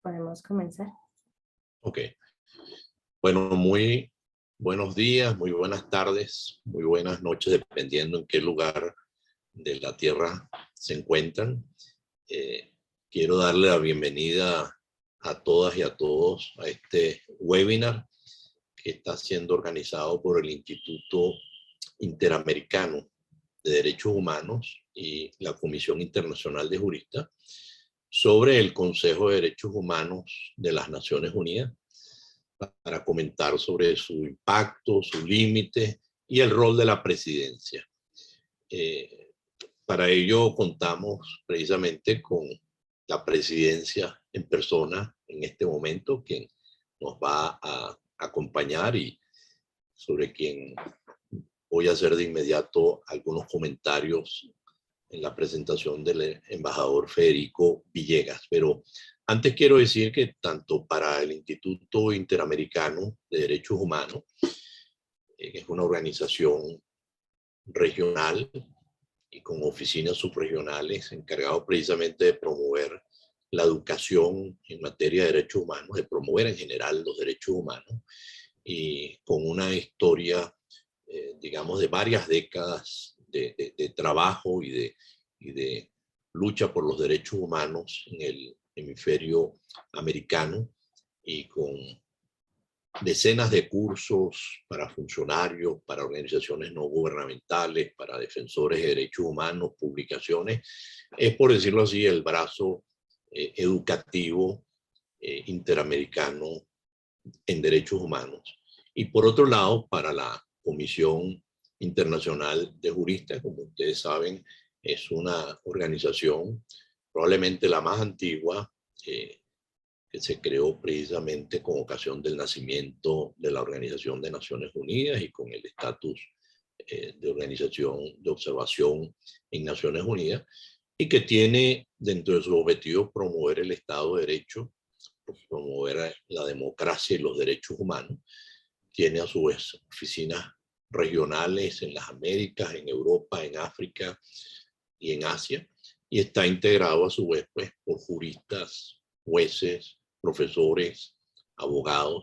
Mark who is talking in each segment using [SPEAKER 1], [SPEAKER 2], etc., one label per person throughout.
[SPEAKER 1] Podemos comenzar.
[SPEAKER 2] Ok. Bueno, muy buenos días, muy buenas tardes, muy buenas noches, dependiendo en qué lugar de la Tierra se encuentran. Quiero darle la bienvenida a todas y a todos a este webinar que está siendo organizado por el Instituto Interamericano de Derechos Humanos y la Comisión Internacional de Juristas sobre el Consejo de Derechos Humanos de las Naciones Unidas, para comentar sobre su impacto, su límite y el rol de la presidencia. Para ello contamos precisamente con la presidencia en persona en este momento, quien nos va a acompañar y sobre quien voy a hacer de inmediato algunos comentarios en la presentación del embajador Federico Villegas. Pero antes quiero decir que tanto para el Instituto Interamericano de Derechos Humanos, que es una organización regional y con oficinas subregionales encargado precisamente de promover la educación en materia de derechos humanos, de promover en general los derechos humanos, y con una historia, digamos, de varias décadas de trabajo y de lucha por los derechos humanos en el hemisferio americano, y con decenas de cursos para funcionarios, para organizaciones no gubernamentales, para defensores de derechos humanos, publicaciones. Es, por decirlo así, el brazo educativo interamericano en derechos humanos. Y por otro lado, para la Comisión Internacional de Juristas, como ustedes saben, es una organización probablemente la más antigua, que se creó precisamente con ocasión del nacimiento de la Organización de Naciones Unidas y con el estatus de organización de observación en Naciones Unidas, y que tiene dentro de sus objetivos promover el Estado de Derecho, promover la democracia y los derechos humanos. Tiene a su vez oficinas regionales en las Américas, en Europa, en África y en Asia, y está integrado a su vez pues, por juristas, jueces, profesores, abogados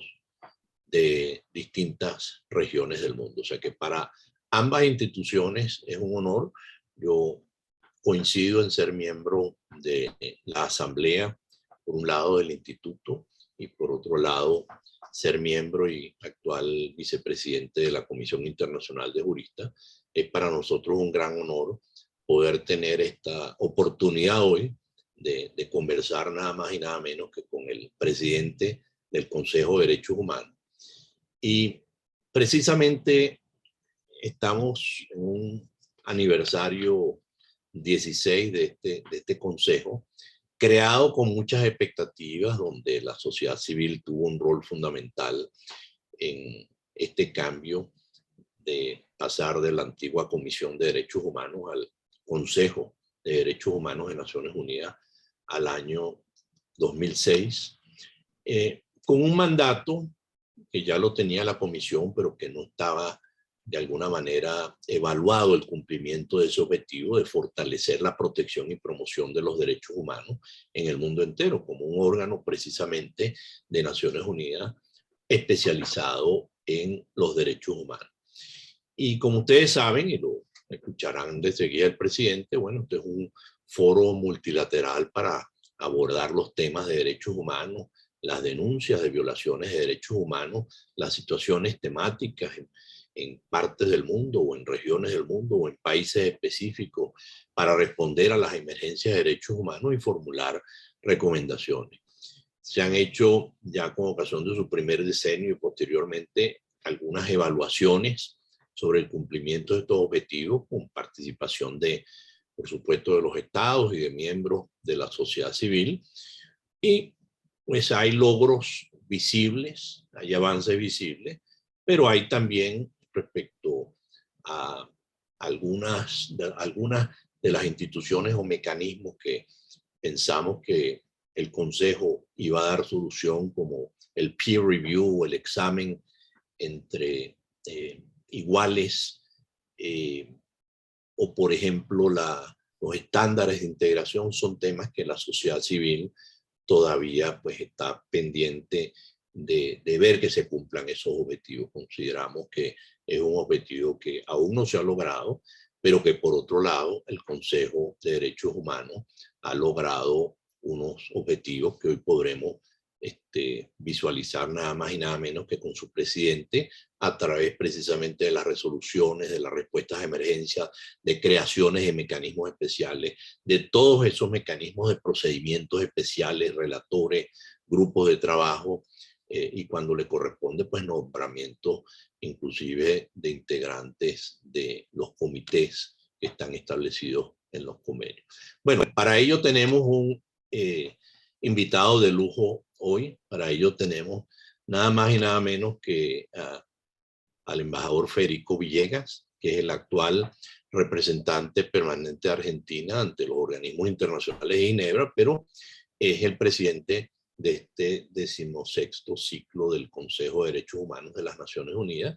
[SPEAKER 2] de distintas regiones del mundo. O sea que para ambas instituciones es un honor. Yo coincido en ser miembro de la Asamblea, por un lado del instituto, y por otro lado ser miembro y actual vicepresidente de la Comisión Internacional de Juristas. Es para nosotros un gran honor poder tener esta oportunidad hoy de conversar nada más y nada menos que con el presidente del Consejo de Derechos Humanos. Y precisamente estamos en un aniversario 16 de este consejo, creado con muchas expectativas, donde la sociedad civil tuvo un rol fundamental en este cambio de pasar de la antigua Comisión de Derechos Humanos al Consejo de Derechos Humanos de Naciones Unidas al año 2006, con un mandato que ya lo tenía la comisión, pero que no estaba de alguna manera evaluado el cumplimiento de ese objetivo de fortalecer la protección y promoción de los derechos humanos en el mundo entero, como un órgano precisamente de Naciones Unidas especializado en los derechos humanos. Y como ustedes saben, y lo escucharán de seguida el presidente, bueno, este es un foro multilateral para abordar los temas de derechos humanos, las denuncias de violaciones de derechos humanos, las situaciones temáticas en partes del mundo o en regiones del mundo o en países específicos, para responder a las emergencias de derechos humanos y formular recomendaciones. Se han hecho ya con ocasión de su primer decenio y posteriormente algunas evaluaciones sobre el cumplimiento de estos objetivos, con participación de, por supuesto, de los estados y de miembros de la sociedad civil. Y pues hay logros visibles, hay avances visibles, pero hay también respecto a algunas de las instituciones o mecanismos que pensamos que el Consejo iba a dar solución, como el peer review o el examen entre iguales, o por ejemplo los estándares de integración, son temas que la sociedad civil todavía pues está pendiente de ver que se cumplan esos objetivos. Consideramos que es un objetivo que aún no se ha logrado, pero que por otro lado el Consejo de Derechos Humanos ha logrado unos objetivos que hoy podremos visualizar nada más y nada menos que con su presidente a través precisamente de las resoluciones, de las respuestas a emergencia, de creaciones de mecanismos especiales, de todos esos mecanismos de procedimientos especiales, relatores, grupos de trabajo, y cuando le corresponde, pues nombramiento inclusive de integrantes de los comités que están establecidos en los convenios. Bueno, para ello tenemos un invitado de lujo hoy. Para ello tenemos nada más y nada menos que al embajador Federico Villegas, que es el actual representante permanente de Argentina ante los organismos internacionales de Ginebra, pero es el presidente de este 16º ciclo del Consejo de Derechos Humanos de las Naciones Unidas.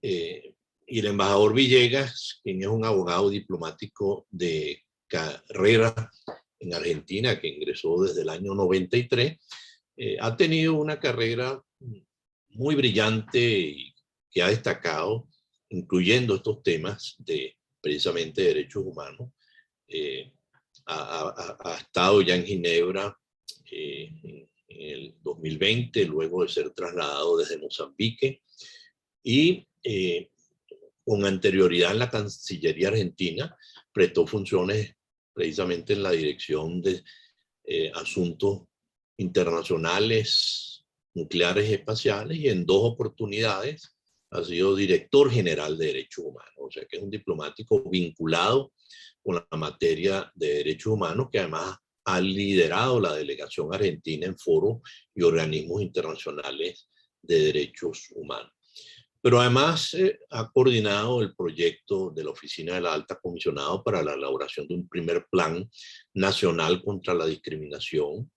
[SPEAKER 2] Y el embajador Villegas, quien es un abogado diplomático de carrera en Argentina, que ingresó desde el año 93, ha tenido una carrera muy brillante y que ha destacado, incluyendo estos temas de precisamente derechos humanos. Ha estado ya en Ginebra en el 2020, luego de ser trasladado desde Mozambique, y con anterioridad en la Cancillería Argentina prestó funciones precisamente en la dirección de asuntos internacionales, nucleares y espaciales, y en 2 oportunidades ha sido director general de derechos humanos. O sea que es un diplomático vinculado con la materia de derechos humanos, que además ha liderado la delegación argentina en foros y organismos internacionales de derechos humanos. Pero además ha coordinado el proyecto de la Oficina de la Alta Comisionada para la elaboración de un primer plan nacional contra la discriminación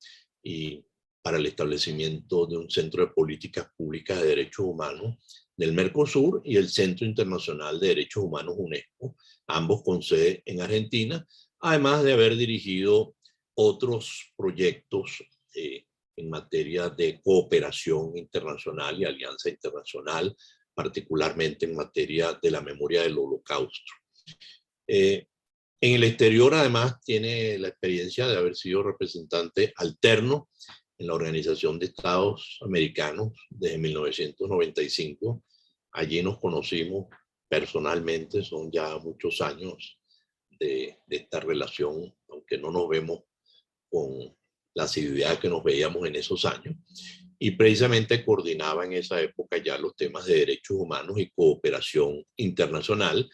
[SPEAKER 2] y para el establecimiento de un centro de políticas públicas de derechos humanos del Mercosur y el Centro Internacional de Derechos Humanos UNESCO, ambos con sede en Argentina, además de haber dirigido otros proyectos en materia de cooperación internacional y alianza internacional, particularmente en materia de la memoria del Holocausto. En el exterior, además, tiene la experiencia de haber sido representante alterno en la Organización de Estados Americanos desde 1995. Allí nos conocimos personalmente, son ya muchos años de esta relación, aunque no nos vemos con la asiduidad que nos veíamos en esos años. Y precisamente coordinaba en esa época ya los temas de derechos humanos y cooperación internacional,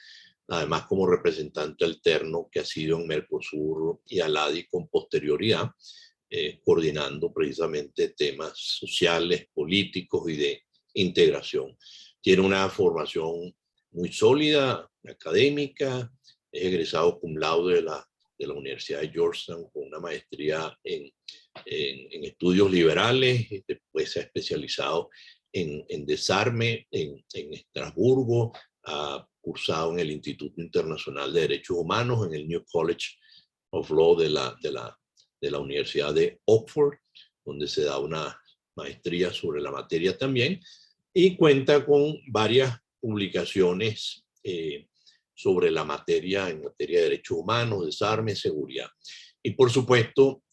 [SPEAKER 2] además como representante alterno que ha sido en Mercosur y ALADI con posterioridad, coordinando precisamente temas sociales, políticos y de integración. Tiene una formación muy sólida, académica, es egresado cum laude de la Universidad de Georgetown con una maestría en estudios liberales, después se ha especializado en desarme en Estrasburgo, ha cursado en el Instituto Internacional de Derechos Humanos, en el New College of Law de la Universidad de Oxford, donde se da una maestría sobre la materia también, y cuenta con varias publicaciones sobre la materia, en materia de derechos humanos, desarme, seguridad. Y por supuesto,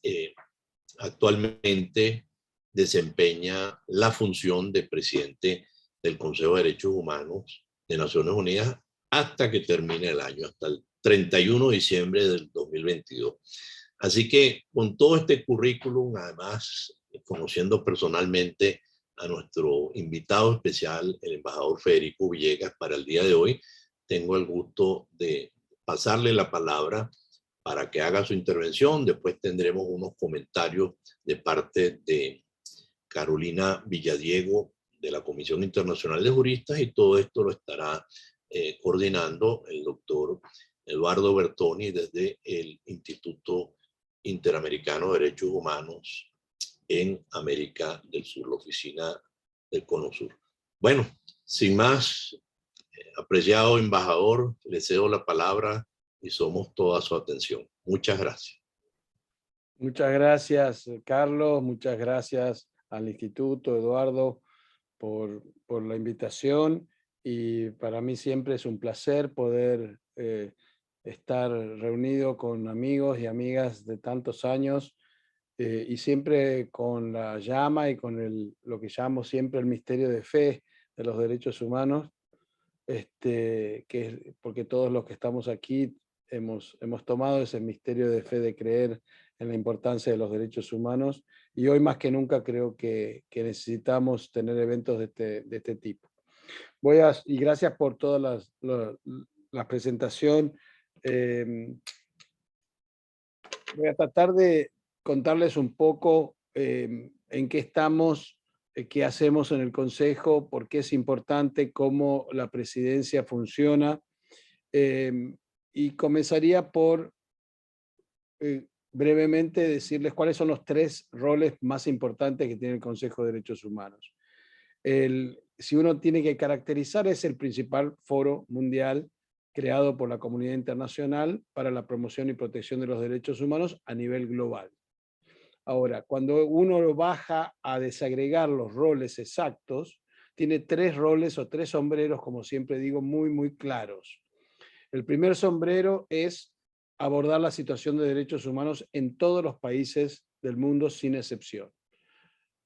[SPEAKER 2] actualmente desempeña la función de presidente del Consejo de Derechos Humanos de Naciones Unidas hasta que termine el año, hasta el 31 de diciembre del 2022. Así que con todo este currículum, además, conociendo personalmente a nuestro invitado especial, el embajador Federico Villegas, para el día de hoy, tengo el gusto de pasarle la palabra para que haga su intervención. Después tendremos unos comentarios de parte de Carolina Villadiego de la Comisión Internacional de Juristas, y todo esto lo estará coordinando el doctor Eduardo Bertoni desde el Instituto Interamericano de Derechos Humanos en América del Sur, la oficina del Cono Sur. Bueno, sin más, apreciado embajador, le cedo la palabra y somos toda su atención. Muchas gracias.
[SPEAKER 1] Muchas gracias, Carlos. Muchas gracias al Instituto, Eduardo, por la invitación. Y para mí siempre es un placer poder estar reunido con amigos y amigas de tantos años y siempre con la llama y con lo que llamo siempre el misterio de fe de los derechos humanos, porque todos los que estamos aquí hemos tomado ese misterio de fe de creer en la importancia de los derechos humanos y hoy más que nunca creo que necesitamos tener eventos de este tipo. Y gracias por toda la presentación. Eh, Voy a tratar de contarles un poco en qué estamos, qué hacemos en el Consejo, por qué es importante, cómo la presidencia funciona. Y comenzaría por brevemente decirles cuáles son los 3 roles más importantes que tiene el Consejo de Derechos Humanos. Si uno tiene que caracterizar, es el principal foro mundial creado por la comunidad internacional para la promoción y protección de los derechos humanos a nivel global. Ahora, cuando uno lo baja a desagregar los roles exactos, tiene 3 roles o 3 sombreros, como siempre digo, muy, muy claros. El primer sombrero es abordar la situación de derechos humanos en todos los países del mundo sin excepción.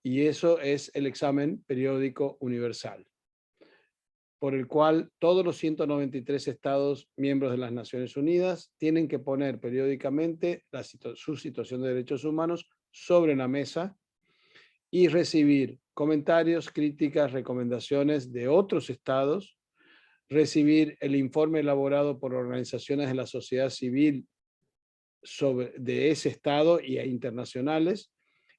[SPEAKER 1] Y eso es el examen periódico universal, por el cual todos los 193 estados miembros de las Naciones Unidas tienen que poner periódicamente su situación de derechos humanos sobre la mesa y recibir comentarios, críticas, recomendaciones de otros estados, recibir el informe elaborado por organizaciones de la sociedad civil de ese estado e internacionales,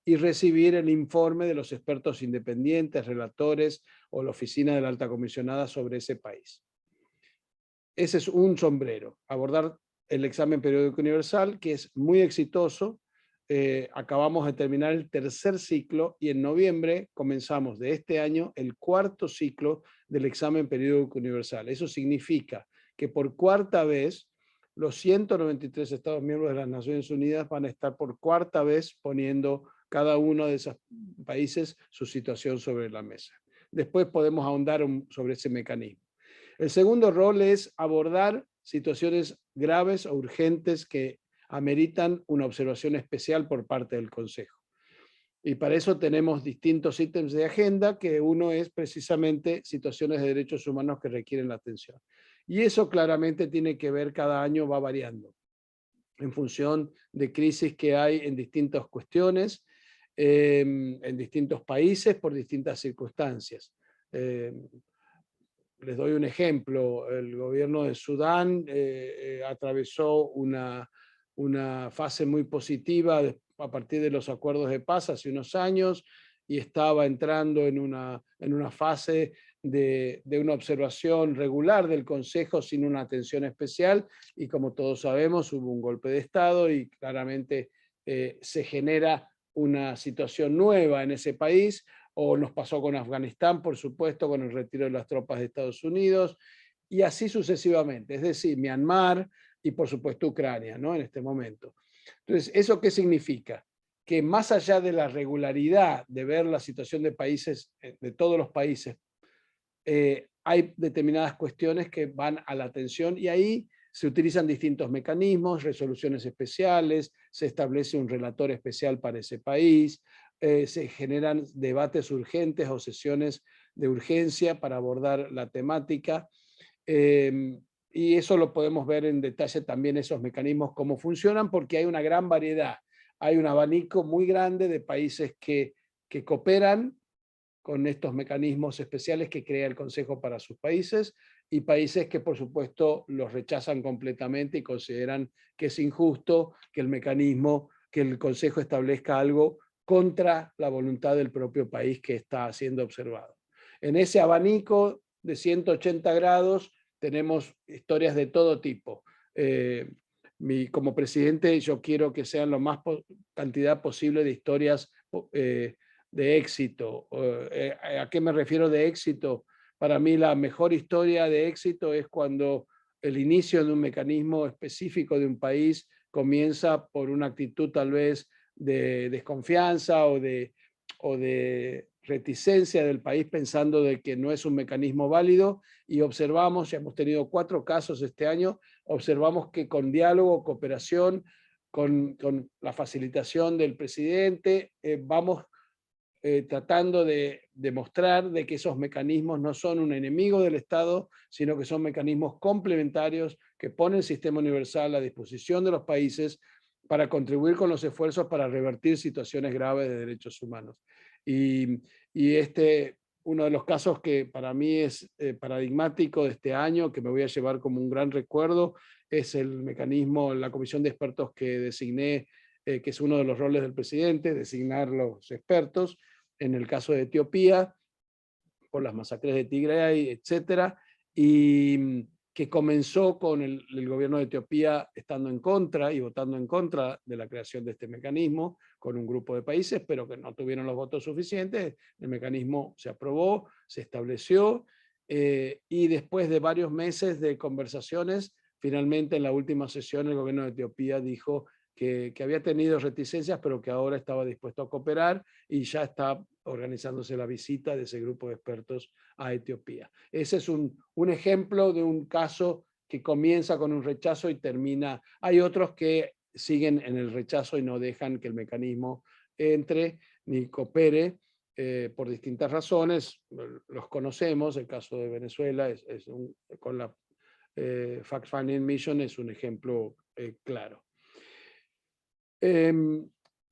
[SPEAKER 1] y recibir el informe de los expertos independientes, relatores o la oficina de la alta comisionada sobre ese país. Ese es un sombrero, abordar el examen periódico universal, que es muy exitoso. Acabamos de terminar el 3er ciclo y en noviembre comenzamos de este año el 4º ciclo del examen periódico universal. Eso significa que por 4ª vez los 193 Estados miembros de las Naciones Unidas van a estar por 4ª vez poniendo cada uno de esos países su situación sobre la mesa. Después podemos ahondar sobre ese mecanismo. El segundo rol es abordar situaciones graves o urgentes que ameritan una observación especial por parte del Consejo. Y para eso tenemos distintos ítems de agenda, que uno es precisamente situaciones de derechos humanos que requieren la atención. Y eso claramente tiene que ver, cada año va variando en función de crisis que hay en distintas cuestiones, en distintos países, por distintas circunstancias. Les doy un ejemplo, el gobierno de Sudán atravesó una fase muy positiva a partir de los acuerdos de paz hace unos años y estaba entrando en una fase de una observación regular del Consejo sin una atención especial y como todos sabemos hubo un golpe de Estado y claramente se genera una situación nueva en ese país, o nos pasó con Afganistán, por supuesto, con el retiro de las tropas de Estados Unidos, y así sucesivamente, es decir, Myanmar y por supuesto Ucrania, ¿no? En este momento. Entonces, ¿eso qué significa? Que más allá de la regularidad de ver la situación de países, de todos los países, hay determinadas cuestiones que van a la atención y ahí se utilizan distintos mecanismos, resoluciones especiales, se establece un relator especial para ese país, se generan debates urgentes o sesiones de urgencia para abordar la temática. Y eso lo podemos ver en detalle también, esos mecanismos, cómo funcionan, porque hay una gran variedad. Hay un abanico muy grande de países que cooperan con estos mecanismos especiales que crea el Consejo para sus países y países que por supuesto los rechazan completamente y consideran que es injusto que el mecanismo, que el Consejo establezca algo contra la voluntad del propio país que está siendo observado. En ese abanico de 180 grados tenemos historias de todo tipo. Como presidente yo quiero que sean lo más cantidad posible de historias de éxito. ¿A qué me refiero de éxito? Para mí la mejor historia de éxito es cuando el inicio de un mecanismo específico de un país comienza por una actitud tal vez de desconfianza o de reticencia del país pensando de que no es un mecanismo válido, y observamos, ya hemos tenido 4 casos este año, observamos que con diálogo, cooperación, con la facilitación del presidente, vamos tratando de demostrar de que esos mecanismos no son un enemigo del Estado, sino que son mecanismos complementarios que ponen el sistema universal a disposición de los países para contribuir con los esfuerzos para revertir situaciones graves de derechos humanos. Y uno de los casos que para mí es paradigmático de este año, que me voy a llevar como un gran recuerdo, es el mecanismo, la comisión de expertos que designé, que es uno de los roles del presidente, designar los expertos, en el caso de Etiopía, por las masacres de Tigray, etcétera, y que comenzó con el gobierno de Etiopía estando en contra y votando en contra de la creación de este mecanismo con un grupo de países, pero que no tuvieron los votos suficientes. El mecanismo se aprobó, se estableció, y después de varios meses de conversaciones, finalmente en la última sesión el gobierno de Etiopía dijo que había tenido reticencias, pero que ahora estaba dispuesto a cooperar, y ya está organizándose la visita de ese grupo de expertos a Etiopía. Ese es un ejemplo de un caso que comienza con un rechazo y termina. Hay otros que siguen en el rechazo y no dejan que el mecanismo entre ni coopere por distintas razones. Los conocemos, el caso de Venezuela con la Fact-Finding Mission es un ejemplo claro.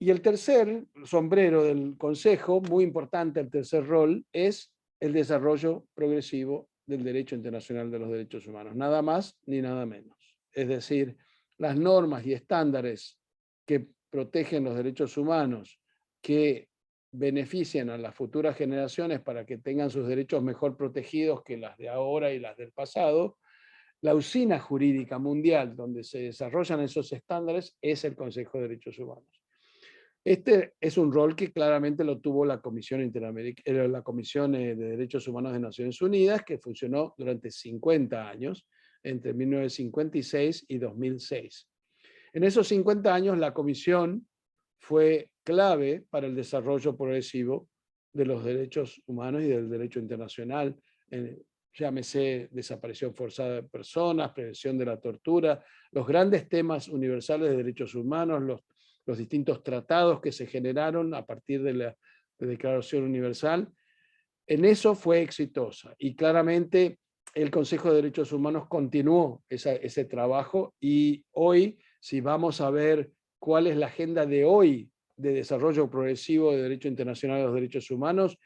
[SPEAKER 1] Y el tercer sombrero del Consejo, muy importante, el tercer rol, es el desarrollo progresivo del derecho internacional de los derechos humanos, nada más ni nada menos. Es decir, las normas y estándares que protegen los derechos humanos, que benefician a las futuras generaciones para que tengan sus derechos mejor protegidos que las de ahora y las del pasado. La usina jurídica mundial donde se desarrollan esos estándares es el Consejo de Derechos Humanos. Este es un rol que claramente lo tuvo la Comisión Interamericana, la Comisión de Derechos Humanos de Naciones Unidas, que funcionó durante 50 años, entre 1956 y 2006. En esos 50 años, la Comisión fue clave para el desarrollo progresivo de los derechos humanos y del derecho internacional. Llámese desaparición forzada de personas, prevención de la tortura, los grandes temas universales de derechos humanos, los distintos tratados que se generaron a partir de la Declaración Universal. En eso fue exitosa, y claramente el Consejo de Derechos Humanos continuó ese trabajo, y hoy, si vamos a ver cuál es la agenda de hoy de desarrollo progresivo de derecho internacional de los derechos humanos,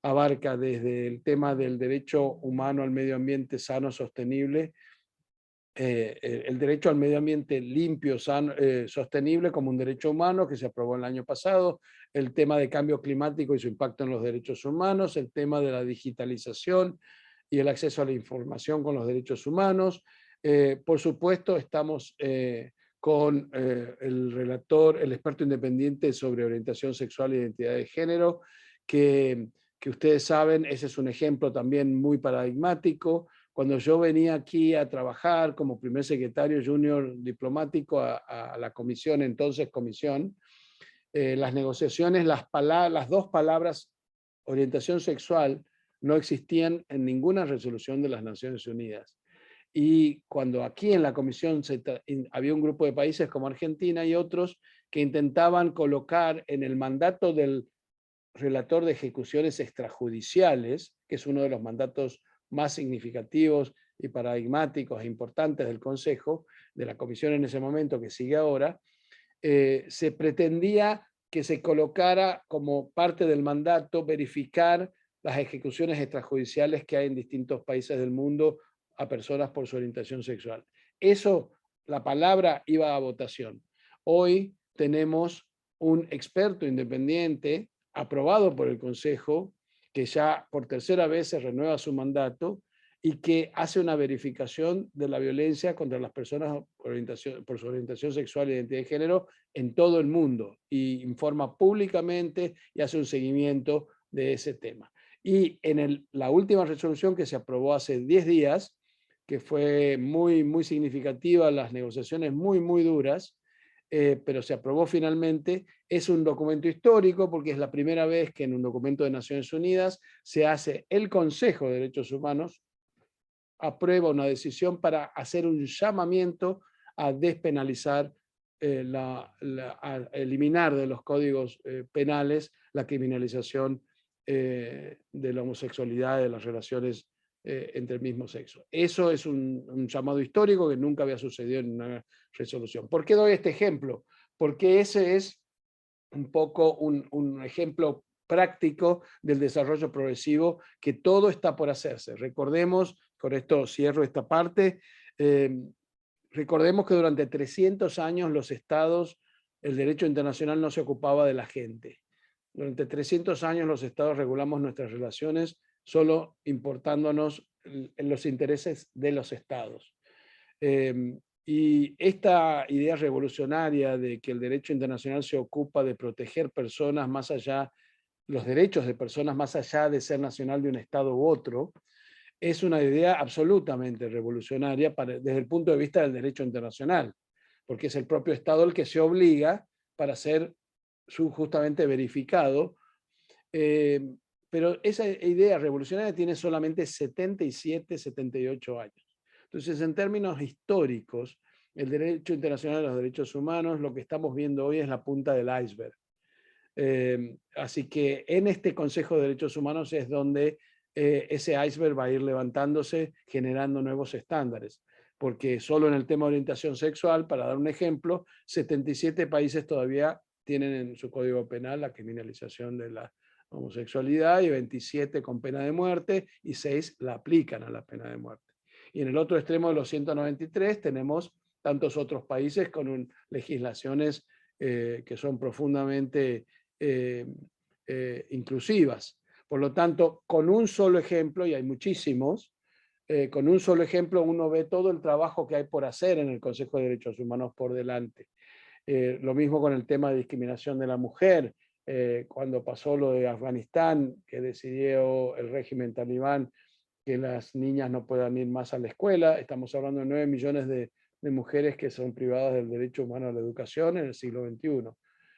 [SPEAKER 1] abarca desde el tema del derecho humano al medio ambiente sano, sostenible, el derecho al medio ambiente limpio, sano, sostenible como un derecho humano que se aprobó el año pasado, el tema de cambio climático y su impacto en los derechos humanos, el tema de la digitalización y el acceso a la información con los derechos humanos. Por supuesto, estamos con el relator, el experto independiente sobre orientación sexual e identidad de género, que ustedes saben, ese es un ejemplo también muy paradigmático. Cuando yo venía aquí a trabajar como primer secretario junior diplomático a la comisión, entonces comisión, las negociaciones, las dos palabras orientación sexual no existían en ninguna resolución de las Naciones Unidas. Y cuando aquí en la comisión había un grupo de países como Argentina y otros que intentaban colocar en el mandato del relator de ejecuciones extrajudiciales, que es uno de los mandatos más significativos y paradigmáticos e importantes del Consejo, de la Comisión en ese momento, que sigue ahora, se pretendía que se colocara como parte del mandato verificar las ejecuciones extrajudiciales que hay en distintos países del mundo a personas por su orientación sexual. Eso, la palabra iba a votación. Hoy tenemos un experto independiente aprobado por el Consejo, que ya por tercera vez se renueva su mandato y que hace una verificación de la violencia contra las personas por su orientación sexual e identidad de género en todo el mundo, y informa públicamente y hace un seguimiento de ese tema. Y en la última resolución que se aprobó hace 10 días, que fue muy, muy significativa, las negociaciones muy, muy duras, pero se aprobó finalmente. Es un documento histórico porque es la primera vez que en un documento de Naciones Unidas se hace el Consejo de Derechos Humanos, aprueba una decisión para hacer un llamamiento a despenalizar, a eliminar de los códigos penales la criminalización de la homosexualidad, de las relaciones entre el mismo sexo. Eso es un llamado histórico que nunca había sucedido en una resolución. ¿Por qué doy este ejemplo? Porque ese es un poco un ejemplo práctico del desarrollo progresivo, que todo está por hacerse. Recordemos, con esto cierro esta parte, recordemos que durante 300 años los estados, el derecho internacional no se ocupaba de la gente. Durante 300 años los estados regulamos nuestras relaciones solo importándonos en los intereses de los estados. Y esta idea revolucionaria de que el derecho internacional se ocupa de proteger personas más allá, los derechos de personas más allá de ser nacional de un estado u otro, es una idea absolutamente revolucionaria desde el punto de vista del derecho internacional, porque es el propio estado el que se obliga para ser justamente verificado. Pero esa idea revolucionaria tiene solamente 77, 78 años. Entonces, en términos históricos, el derecho internacional de los derechos humanos, lo que estamos viendo hoy es la punta del iceberg. Así que en este Consejo de Derechos Humanos es donde ese iceberg va a ir levantándose, generando nuevos estándares. Porque solo en el tema de orientación sexual, para dar un ejemplo, 77 países todavía tienen en su código penal la criminalización de la homosexualidad, y 27 con pena de muerte, y 6 la aplican a la pena de muerte. Y en el otro extremo de los 193 tenemos tantos otros países con legislaciones que son profundamente inclusivas. Por lo tanto, con un solo ejemplo, y hay muchísimos, con un solo ejemplo uno ve todo el trabajo que hay por hacer en el Consejo de Derechos Humanos por delante. Lo mismo con el tema de discriminación de la mujer. Cuando pasó lo de Afganistán, que decidió el régimen talibán que las niñas no puedan ir más a la escuela, estamos hablando de 9 millones de mujeres que son privadas del derecho humano a la educación en el siglo XXI.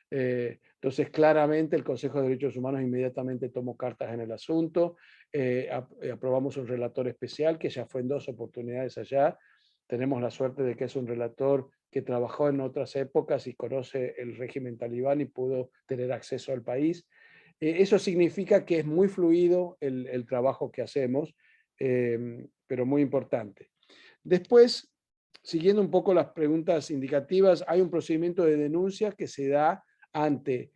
[SPEAKER 1] Entonces, claramente el Consejo de Derechos Humanos inmediatamente tomó cartas en el asunto. Aprobamos un relator especial que ya fue en 2 oportunidades allá. Tenemos la suerte de que es un relator que trabajó en otras épocas y conoce el régimen talibán y pudo tener acceso al país. Eso significa que es muy fluido el trabajo que hacemos, pero muy importante. Después, siguiendo un poco las preguntas indicativas, hay un procedimiento de denuncia que se da ante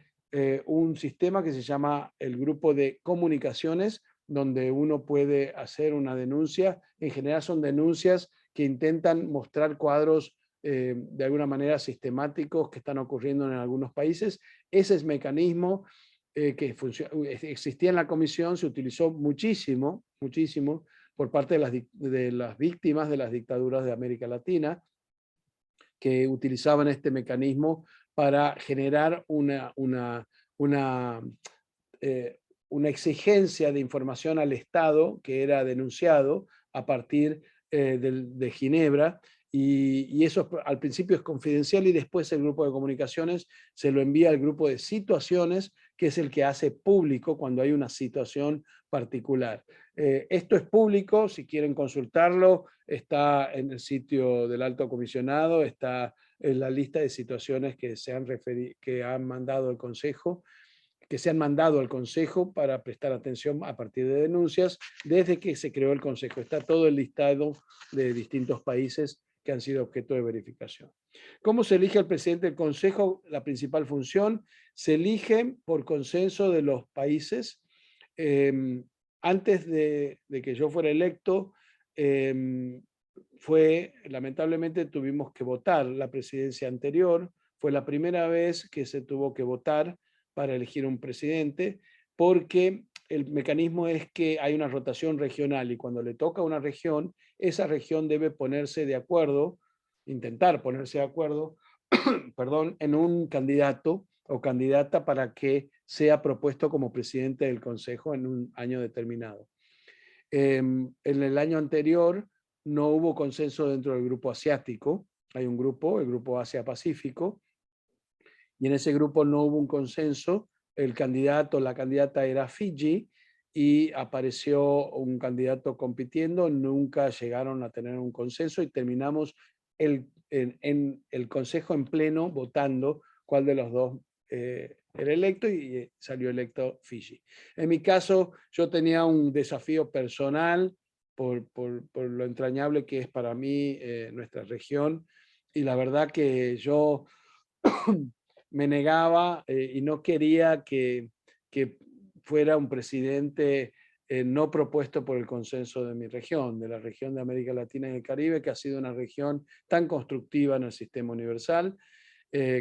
[SPEAKER 1] un sistema que se llama el grupo de comunicaciones, donde uno puede hacer una denuncia. En general son denuncias que intentan mostrar cuadros de alguna manera sistemáticos que están ocurriendo en algunos países. Ese es mecanismo que existía en la comisión, se utilizó muchísimo, muchísimo por parte de las víctimas de las dictaduras de América Latina, que utilizaban este mecanismo para generar una exigencia de información al Estado que era denunciado a partir de Ginebra, y eso al principio es confidencial y después el grupo de comunicaciones se lo envía al grupo de situaciones, que es el que hace público cuando hay una situación particular. Esto es público, si quieren consultarlo, está en el sitio del Alto Comisionado, está en la lista de situaciones que que han mandado el Consejo, que se han mandado al Consejo para prestar atención a partir de denuncias desde que se creó el Consejo. Está todo el listado de distintos países que han sido objeto de verificación. ¿Cómo se elige al presidente del Consejo? La principal función, se elige por consenso de los países. Antes de que yo fuera electo, lamentablemente tuvimos que votar la presidencia anterior. Fue la primera vez que se tuvo que votar para elegir un presidente, porque el mecanismo es que hay una rotación regional y cuando le toca a una región, esa región debe ponerse de acuerdo, intentar ponerse de acuerdo, perdón, en un candidato o candidata para que sea propuesto como presidente del Consejo en un año determinado. En el año anterior no hubo consenso dentro del grupo asiático. Hay un grupo, el grupo Asia-Pacífico, y en ese grupo no hubo un consenso. El candidato, la candidata era Fiji, y apareció un candidato compitiendo, nunca llegaron a tener un consenso y terminamos en el Consejo en pleno votando cuál de los dos era electo, y salió electo Fiji. En mi caso, yo tenía un desafío personal por lo entrañable que es para mí nuestra región, y la verdad que yo me negaba y no quería que fuera un presidente no propuesto por el consenso de mi región, de la región de América Latina y el Caribe, que ha sido una región tan constructiva en el sistema universal,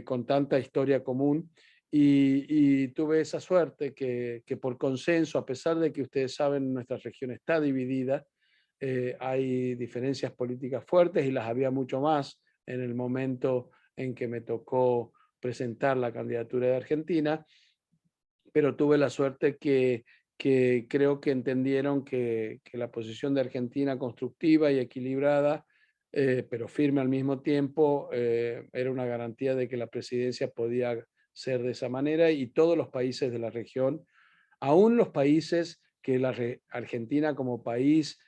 [SPEAKER 1] con tanta historia común. Y tuve esa suerte que por consenso, a pesar de que ustedes saben, nuestra región está dividida, hay diferencias políticas fuertes y las había mucho más en el momento en que me tocó presentar la candidatura de Argentina, pero tuve la suerte que creo que entendieron que la posición de Argentina constructiva y equilibrada, pero firme al mismo tiempo, era una garantía de que la presidencia podía ser de esa manera, y todos los países de la región, aún los países que Argentina como país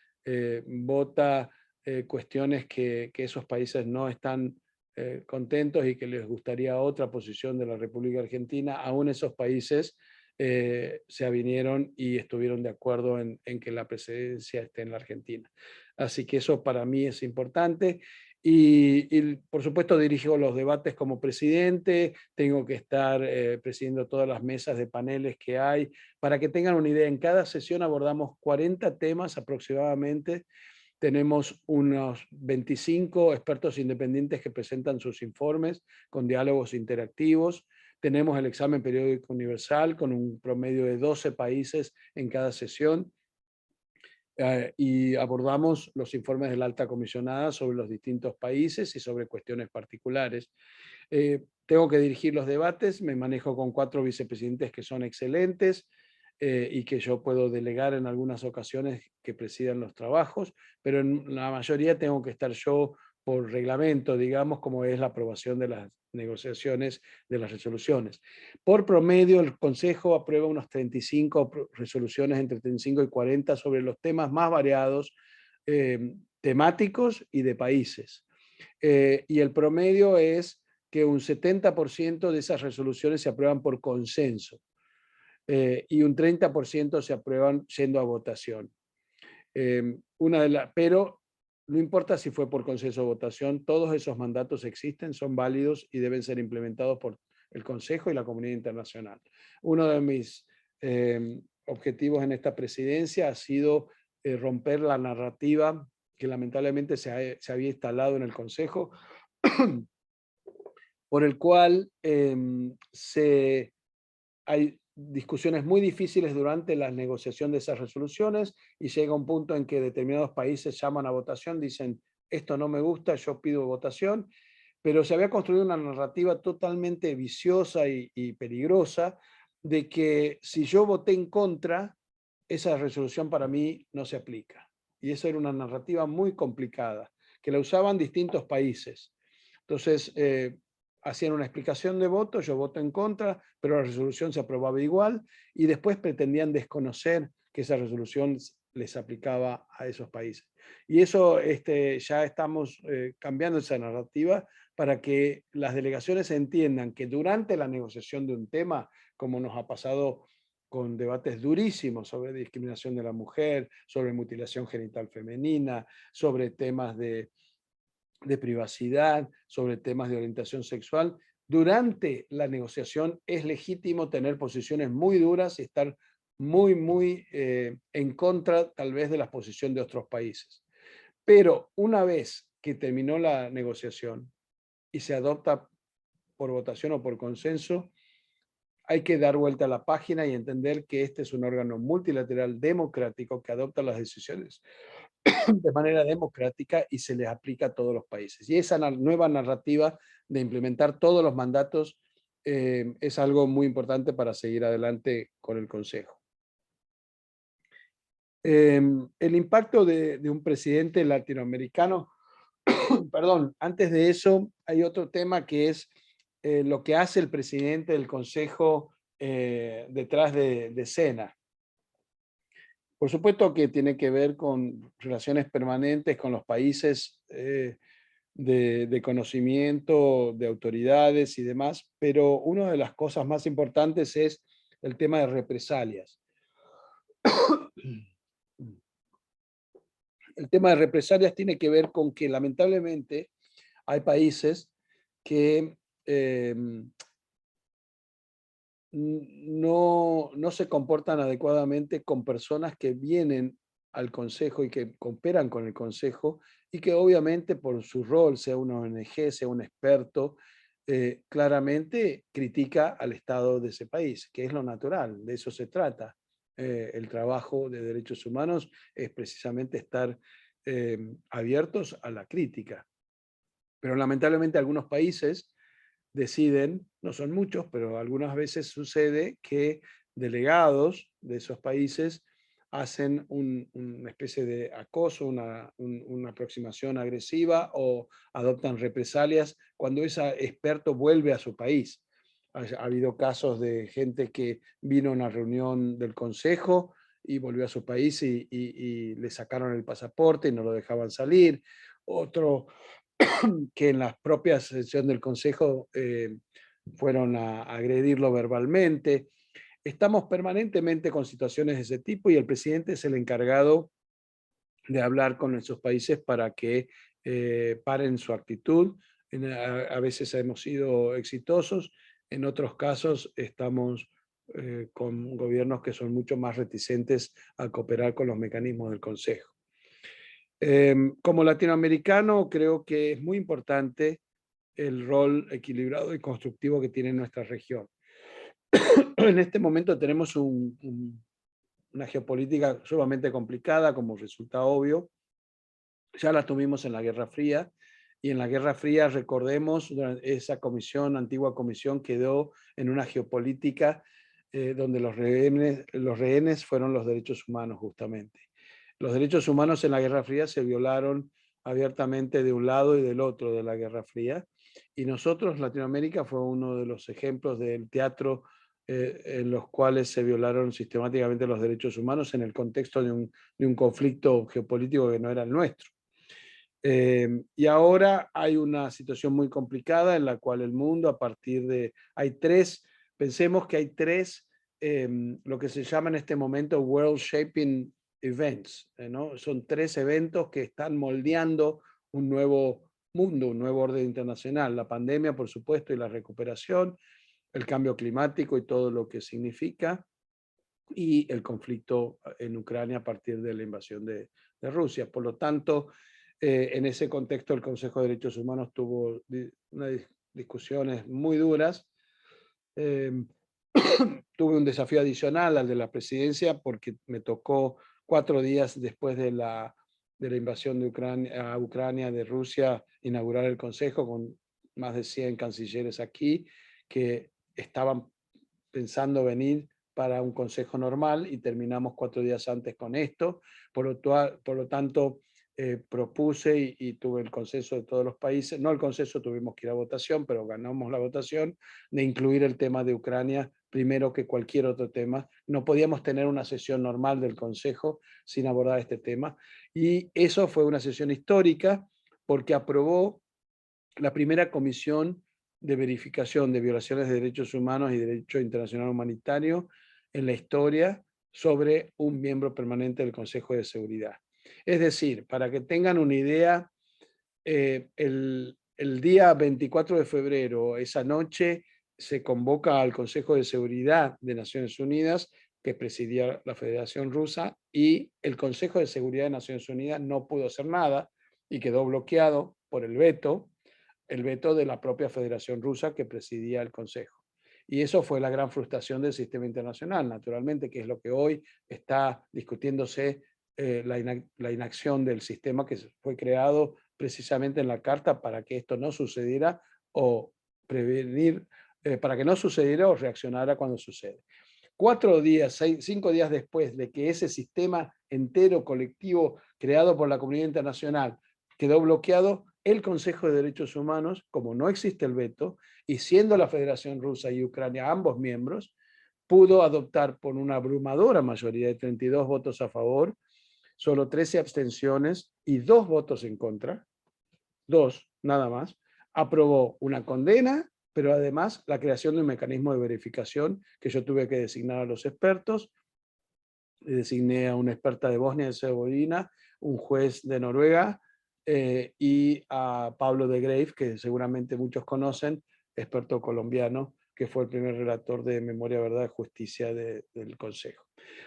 [SPEAKER 1] vota cuestiones que esos países no están contentos y que les gustaría otra posición de la República Argentina, aún esos países se avinieron y estuvieron de acuerdo en que la presidencia esté en la Argentina. Así que eso para mí es importante. Y por supuesto dirijo los debates como presidente, tengo que estar presidiendo todas las mesas de paneles que hay. Para que tengan una idea, en cada sesión abordamos 40 temas aproximadamente. Tenemos unos 25 expertos independientes que presentan sus informes con diálogos interactivos. Tenemos el examen periódico universal con un promedio de 12 países en cada sesión. Y abordamos los informes de la alta comisionada sobre los distintos países y sobre cuestiones particulares. Tengo que dirigir los debates, me manejo con 4 vicepresidentes que son excelentes y que yo puedo delegar en algunas ocasiones que presidan los trabajos, pero en la mayoría tengo que estar yo por reglamento, digamos, como es la aprobación de las negociaciones de las resoluciones. Por promedio, el Consejo aprueba unas 35 resoluciones, entre 35 y 40, sobre los temas más variados, temáticos y de países. Y el promedio es que un 70% de esas resoluciones se aprueban por consenso y un 30% se aprueban yendo a votación. Pero no importa si fue por consenso o votación, todos esos mandatos existen, son válidos y deben ser implementados por el Consejo y la comunidad internacional. Uno de mis objetivos en esta presidencia ha sido romper la narrativa que lamentablemente se había instalado en el Consejo, por el cual hay discusiones muy difíciles durante la negociación de esas resoluciones, y llega un punto en que determinados países llaman a votación, dicen, esto no me gusta, yo pido votación, pero se había construido una narrativa totalmente viciosa y peligrosa de que si yo voté en contra, esa resolución para mí no se aplica. Y eso era una narrativa muy complicada, que la usaban distintos países. Entonces, hacían una explicación de voto, yo voto en contra, pero la resolución se aprobaba igual, y después pretendían desconocer que esa resolución les aplicaba a esos países. Y eso ya estamos cambiando esa narrativa para que las delegaciones entiendan que durante la negociación de un tema, como nos ha pasado con debates durísimos sobre discriminación de la mujer, sobre mutilación genital femenina, sobre temas de privacidad, sobre temas de orientación sexual, durante la negociación es legítimo tener posiciones muy duras y estar muy en contra tal vez de la posición de otros países. Pero una vez que terminó la negociación y se adopta por votación o por consenso, hay que dar vuelta a la página y entender que este es un órgano multilateral democrático que adopta las decisiones de manera democrática y se les aplica a todos los países. Y esa nueva narrativa de implementar todos los mandatos es algo muy importante para seguir adelante con el Consejo. El impacto de un presidente latinoamericano, perdón, antes de eso hay otro tema que es lo que hace el presidente del Consejo detrás de escena. Por supuesto que tiene que ver con relaciones permanentes con los países de conocimiento, de autoridades y demás, pero una de las cosas más importantes es el tema de represalias. El tema de represalias tiene que ver con que lamentablemente hay países que no se comportan adecuadamente con personas que vienen al Consejo y que cooperan con el Consejo y que obviamente por su rol, sea una ONG, sea un experto, claramente critica al Estado de ese país, que es lo natural, de eso se trata. El trabajo de derechos humanos es precisamente estar abiertos a la crítica. Pero lamentablemente algunos países deciden, no son muchos, pero algunas veces sucede que delegados de esos países hacen una especie de acoso, una aproximación agresiva o adoptan represalias cuando ese experto vuelve a su país. Ha habido casos de gente que vino a una reunión del Consejo y volvió a su país y le sacaron el pasaporte y no lo dejaban salir. Otro que en la propia sesión del Consejo fueron a agredirlo verbalmente. Estamos permanentemente con situaciones de ese tipo y el presidente es el encargado de hablar con esos países para que paren su actitud. A veces hemos sido exitosos, en otros casos estamos con gobiernos que son mucho más reticentes a cooperar con los mecanismos del Consejo. Como latinoamericano, creo que es muy importante el rol equilibrado y constructivo que tiene nuestra región. En este momento tenemos una geopolítica sumamente complicada, como resulta obvio. Ya la tuvimos en la Guerra Fría, y en la Guerra Fría, recordemos, esa comisión, antigua comisión, quedó en una geopolítica donde los rehenes fueron los derechos humanos, justamente. Los derechos humanos en la Guerra Fría se violaron abiertamente de un lado y del otro de la Guerra Fría, y nosotros, Latinoamérica, fue uno de los ejemplos del teatro en los cuales se violaron sistemáticamente los derechos humanos en el contexto de un conflicto geopolítico que no era el nuestro. Y ahora hay una situación muy complicada en la cual el mundo, a partir de, pensemos que hay tres, lo que se llama en este momento World Shaping Events, ¿no? Son tres eventos que están moldeando un nuevo mundo, un nuevo orden internacional: la pandemia, por supuesto, y la recuperación, el cambio climático y todo lo que significa, y el conflicto en Ucrania a partir de la invasión de Rusia. Por lo tanto, en ese contexto el Consejo de Derechos Humanos tuvo unas discusiones muy duras. Tuve un desafío adicional al de la presidencia porque me tocó 4 días después de la invasión de Ucrania de Rusia, inaugurar el Consejo con más de 100 cancilleres aquí que estaban pensando venir para un consejo normal, y terminamos 4 días antes con esto. Por lo tanto, propuse y tuve el consenso de todos los países, no el consenso, tuvimos que ir a votación, pero ganamos la votación, de incluir el tema de Ucrania primero que cualquier otro tema. No podíamos tener una sesión normal del Consejo sin abordar este tema, y eso fue una sesión histórica porque aprobó la primera comisión de verificación de violaciones de derechos humanos y derecho internacional humanitario en la historia sobre un miembro permanente del Consejo de Seguridad. Es decir, para que tengan una idea, el día 24 de febrero, esa noche, se convoca al Consejo de Seguridad de Naciones Unidas, que presidía la Federación Rusa, y el Consejo de Seguridad de Naciones Unidas no pudo hacer nada y quedó bloqueado por el veto de la propia Federación Rusa que presidía el Consejo. Y eso fue la gran frustración del sistema internacional, naturalmente, que es lo que hoy está discutiéndose, la inacción del sistema que fue creado precisamente en la Carta para que esto no sucediera o prevenir, para que no sucediera o reaccionara cuando sucede. 4 días, 5 días después de que ese sistema entero colectivo creado por la comunidad internacional quedó bloqueado, el Consejo de Derechos Humanos, como no existe el veto, y siendo la Federación Rusa y Ucrania ambos miembros, pudo adoptar por una abrumadora mayoría de 32 votos a favor, solo 13 abstenciones y 2 votos en contra, 2 nada más, aprobó una condena, pero además la creación de un mecanismo de verificación que yo tuve que designar a los expertos. Designé a una experta de Bosnia y Herzegovina, un juez de Noruega y a Pablo de Graef, que seguramente muchos conocen, experto colombiano, que fue el primer relator de Memoria, Verdad y Justicia del Consejo.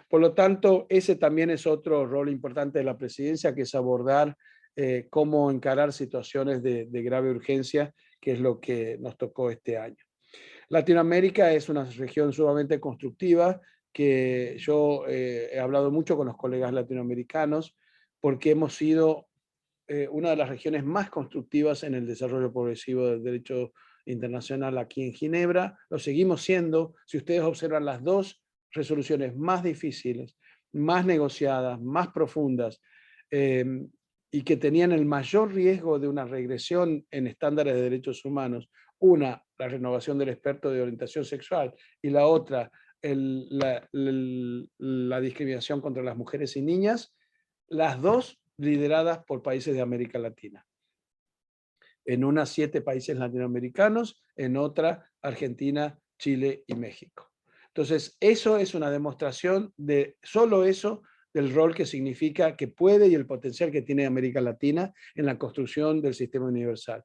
[SPEAKER 1] Por lo tanto, ese también es otro rol importante de la presidencia, que es abordar cómo encarar situaciones de grave urgencia, que es lo que nos tocó este año. Latinoamérica es una región sumamente constructiva, que yo he hablado mucho con los colegas latinoamericanos, porque hemos sido una de las regiones más constructivas en el desarrollo progresivo del derecho internacional aquí en Ginebra. Lo seguimos siendo. Si ustedes observan las dos resoluciones más difíciles, más negociadas, más profundas, eh, y que tenían el mayor riesgo de una regresión en estándares de derechos humanos, una, la renovación del experto de orientación sexual, y la otra, la discriminación contra las mujeres y niñas, las dos lideradas por países de América Latina. En una 7 países latinoamericanos, en otra Argentina, Chile y México. Entonces, eso es una demostración de solo eso, del rol que significa que puede y el potencial que tiene América Latina en la construcción del sistema universal.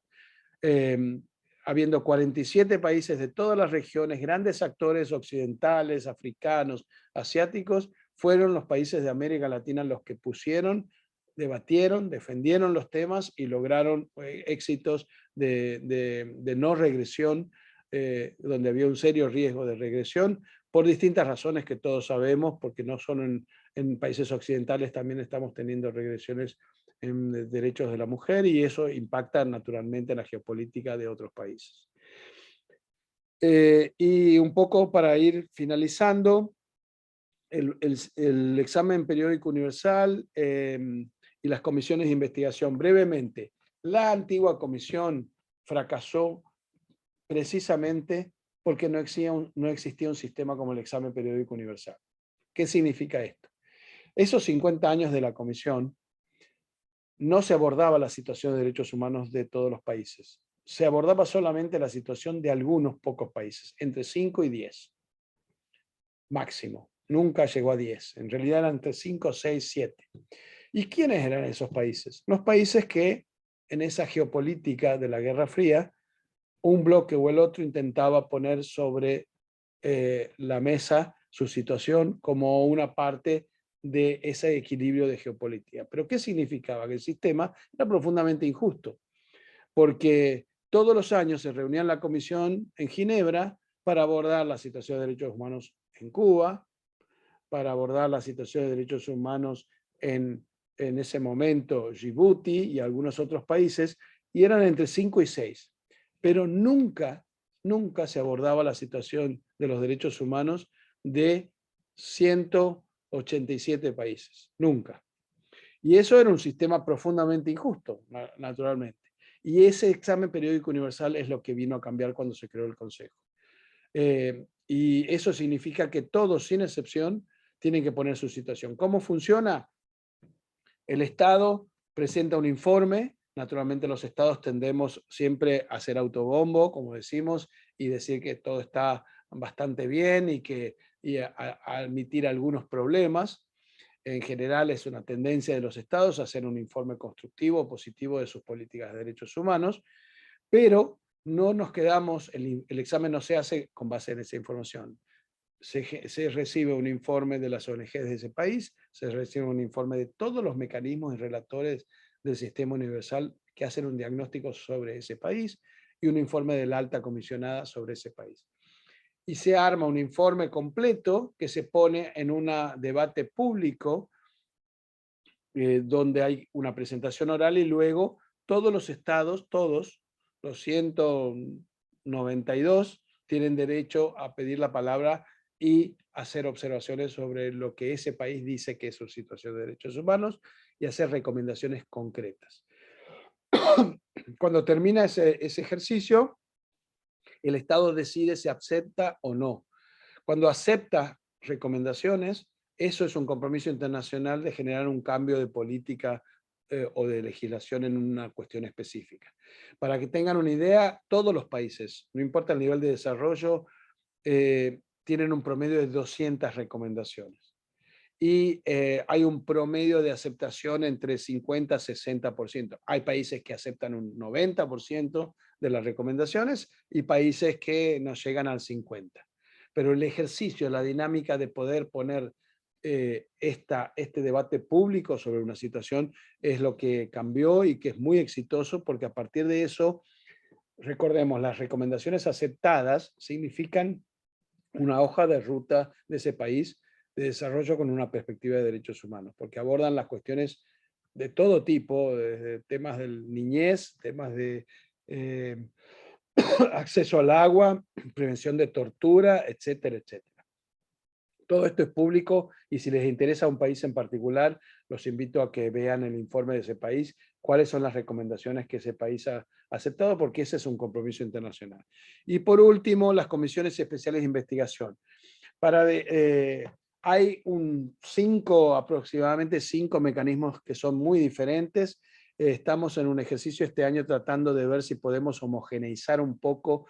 [SPEAKER 1] Habiendo 47 países de todas las regiones, grandes actores occidentales, africanos, asiáticos, fueron los países de América Latina los que pusieron, debatieron, defendieron los temas y lograron éxitos de no regresión, donde había un serio riesgo de regresión, por distintas razones que todos sabemos, porque no solo en países occidentales también estamos teniendo regresiones en derechos de la mujer, y eso impacta naturalmente en la geopolítica de otros países. Y un poco para ir finalizando, el examen periódico universal y las comisiones de investigación. Brevemente, la antigua comisión fracasó precisamente porque no existía un sistema como el examen periódico universal. ¿Qué significa esto? Esos 50 años de la comisión no se abordaba la situación de derechos humanos de todos los países. Se abordaba solamente la situación de algunos pocos países, entre 5 y 10 máximo. Nunca llegó a 10. En realidad eran entre 5, 6, 7. ¿Y quiénes eran esos países? Los países que en esa geopolítica de la Guerra Fría, un bloque o el otro intentaba poner sobre la mesa su situación como una parte de ese equilibrio de geopolítica. ¿Pero qué significaba? Que el sistema era profundamente injusto, porque todos los años se reunía la comisión en Ginebra para abordar la situación de derechos humanos en Cuba, para abordar la situación de derechos humanos en ese momento Djibouti y algunos otros países, y eran entre 5 y 6. Pero nunca se abordaba la situación de los derechos humanos de 187 países. Nunca. Y eso era un sistema profundamente injusto, naturalmente. Y ese examen periódico universal es lo que vino a cambiar cuando se creó el Consejo. Y eso significa que todos, sin excepción, tienen que poner su situación. ¿Cómo funciona? El Estado presenta un informe. Naturalmente los estados tendemos siempre a hacer autobombo, como decimos, y decir que todo está bastante bien y a admitir algunos problemas. En general es una tendencia de los estados a hacer un informe constructivo, positivo de sus políticas de derechos humanos, pero no nos quedamos, el examen no se hace con base en esa información. Se recibe un informe de las ONGs de ese país, se recibe un informe de todos los mecanismos y relatores del sistema universal que hacen un diagnóstico sobre ese país y un informe de la alta comisionada sobre ese país. Y se arma un informe completo que se pone en un debate público donde hay una presentación oral y luego todos los estados, todos los 192, tienen derecho a pedir la palabra y hacer observaciones sobre lo que ese país dice que es su situación de derechos humanos y hacer recomendaciones concretas. Cuando termina ese ejercicio, el Estado decide si acepta o no. Cuando acepta recomendaciones, eso es un compromiso internacional de generar un cambio de política o de legislación en una cuestión específica. Para que tengan una idea, todos los países, no importa el nivel de desarrollo, tienen un promedio de 200 recomendaciones. Y hay un promedio de aceptación entre 50 y 60%. Hay países que aceptan un 90% de las recomendaciones y países que no llegan al 50%. Pero el ejercicio, la dinámica de poder poner este debate público sobre una situación es lo que cambió y que es muy exitoso, porque a partir de eso, recordemos, las recomendaciones aceptadas significan una hoja de ruta de ese país de desarrollo con una perspectiva de derechos humanos, porque abordan las cuestiones de todo tipo, desde temas de niñez, temas de eh, acceso al agua, prevención de tortura, etcétera, etcétera. Todo esto es público y si les interesa un país en particular, los invito a que vean el informe de ese país, cuáles son las recomendaciones que ese país ha aceptado, porque ese es un compromiso internacional. Y por último, las comisiones especiales de investigación. Hay aproximadamente cinco mecanismos que son muy diferentes. Estamos en un ejercicio este año tratando de ver si podemos homogeneizar un poco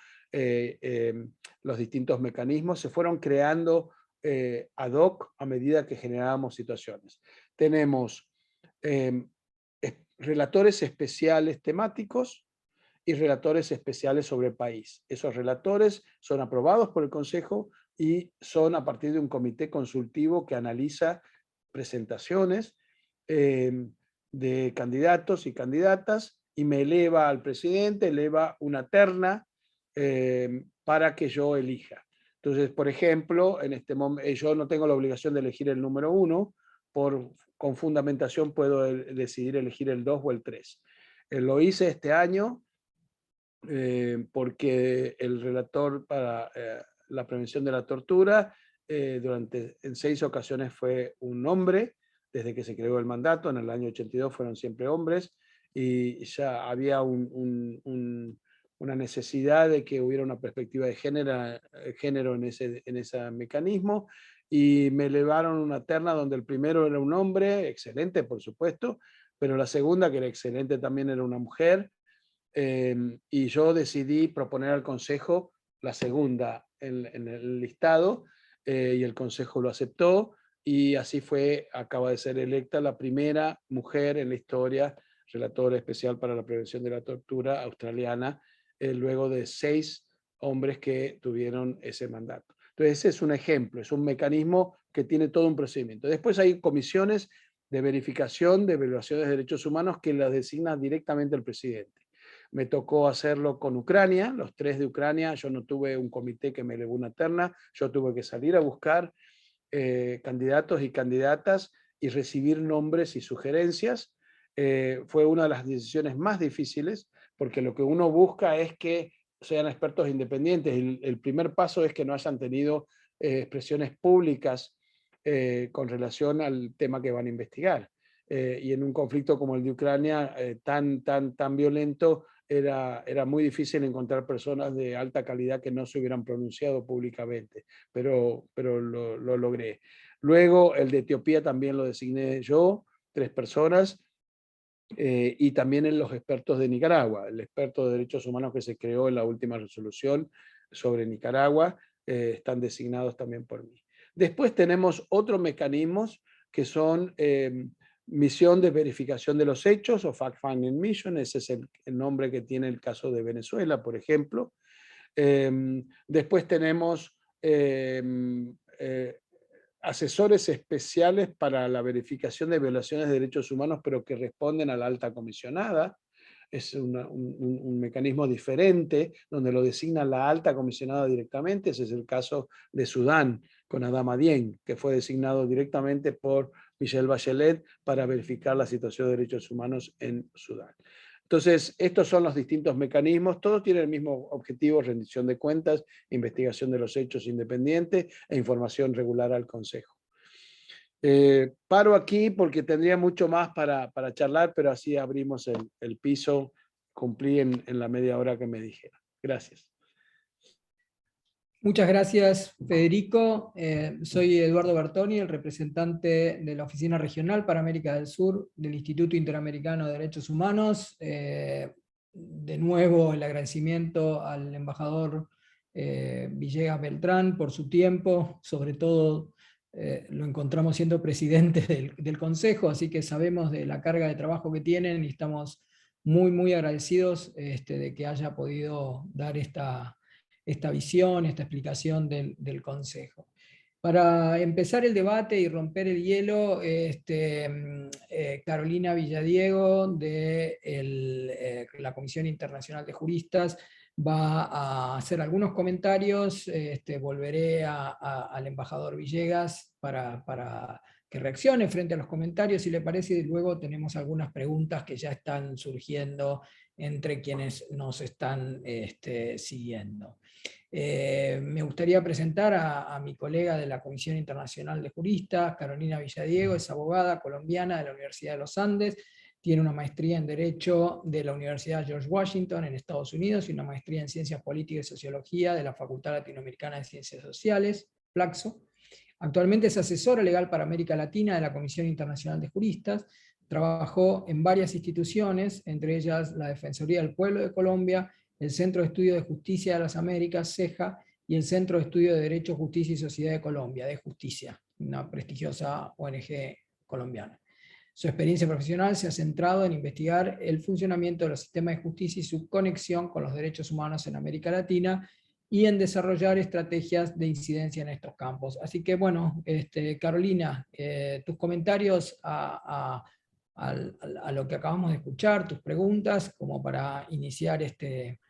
[SPEAKER 1] los distintos mecanismos. Se fueron creando ad hoc a medida que generábamos situaciones. Tenemos relatores especiales temáticos y relatores especiales sobre país. Esos relatores son aprobados por el Consejo y son a partir de un comité consultivo que analiza presentaciones de candidatos y candidatas y me eleva al presidente, eleva una terna para que yo elija. Entonces, por ejemplo, en este momento yo no tengo la obligación de elegir el número 1, con fundamentación puedo decidir elegir el 2 o el 3. Lo hice este año porque el relator para la prevención de la tortura en 6 ocasiones fue un hombre, desde que se creó el mandato, en el año 82 fueron siempre hombres, y ya había una necesidad de que hubiera una perspectiva de género en ese mecanismo, y me elevaron una terna donde el primero era un hombre, excelente por supuesto, pero la segunda, que era excelente, también era una mujer, y yo decidí proponer al Consejo la segunda en el listado, y el Consejo lo aceptó, y así acaba de ser electa la primera mujer en la historia, relatora especial para la prevención de la tortura australiana, luego de 6 hombres que tuvieron ese mandato. Entonces ese es un ejemplo, es un mecanismo que tiene todo un procedimiento. Después hay comisiones de verificación de evaluaciones de derechos humanos que las designa directamente el presidente. Me tocó hacerlo con Ucrania, los 3 de Ucrania. Yo no tuve un comité que me elevó una terna, yo tuve que salir a buscar candidatos y candidatas y recibir nombres y sugerencias. Fue una de las decisiones más difíciles, porque lo que uno busca es que sean expertos independientes. El primer paso es que no hayan tenido expresiones públicas con relación al tema que van a investigar. Y en un conflicto como el de Ucrania, tan violento, era muy difícil encontrar personas de alta calidad que no se hubieran pronunciado públicamente, pero lo logré. Luego el de Etiopía también lo designé yo, 3 personas, y también en los expertos de Nicaragua, el experto de derechos humanos que se creó en la última resolución sobre Nicaragua, están designados también por mí. Después tenemos otros mecanismos que son misión de verificación de los hechos o fact-finding mission. Ese es el nombre que tiene el caso de Venezuela, por ejemplo. Después tenemos asesores especiales para la verificación de violaciones de derechos humanos, pero que responden a la alta comisionada. Es un mecanismo diferente, donde lo designa la alta comisionada directamente. Ese es el caso de Sudán, con Adama Dieng, que fue designado directamente por Michelle Bachelet para verificar la situación de derechos humanos en Sudán. Entonces, estos son los distintos mecanismos, todos tienen el mismo objetivo: rendición de cuentas, investigación de los hechos independiente e información regular al Consejo. Paro aquí porque tendría mucho más para charlar, pero así abrimos el piso. Cumplí en la media hora que me dijeron. Gracias.
[SPEAKER 3] Muchas gracias, Federico. Soy Eduardo Bertoni, el representante de la Oficina Regional para América del Sur del Instituto Interamericano de Derechos Humanos. De nuevo, el agradecimiento al embajador Villegas Beltrán por su tiempo, sobre todo lo encontramos siendo presidente del Consejo, así que sabemos de la carga de trabajo que tienen y estamos muy agradecidos de que haya podido dar esta visión, esta explicación del Consejo. Para empezar el debate y romper el hielo, Carolina Villadiego de la Comisión Internacional de Juristas va a hacer algunos comentarios. Volveré al embajador Villegas para que reaccione frente a los comentarios, si le parece, y luego tenemos algunas preguntas que ya están surgiendo entre quienes nos están siguiendo. Me gustaría presentar a mi colega de la Comisión Internacional de Juristas, Carolina Villadiego. Es abogada colombiana de la Universidad de los Andes, tiene una maestría en Derecho de la Universidad George Washington en Estados Unidos y una maestría en Ciencias Políticas y Sociología de la Facultad Latinoamericana de Ciencias Sociales, Flaxo. Actualmente es asesora legal para América Latina de la Comisión Internacional de Juristas. Trabajó en varias instituciones, entre ellas la Defensoría del Pueblo de Colombia, el Centro de Estudio de Justicia de las Américas, CEJA, y el Centro de Estudio de Derecho, Justicia y Sociedad de Colombia, de Justicia, una prestigiosa ONG colombiana. Su experiencia profesional se ha centrado en investigar el funcionamiento de los sistemas de justicia y su conexión con los derechos humanos en América Latina, y en desarrollar estrategias de incidencia en estos campos. Así que bueno, Carolina, tus comentarios a lo que acabamos de escuchar, tus preguntas, como para iniciar este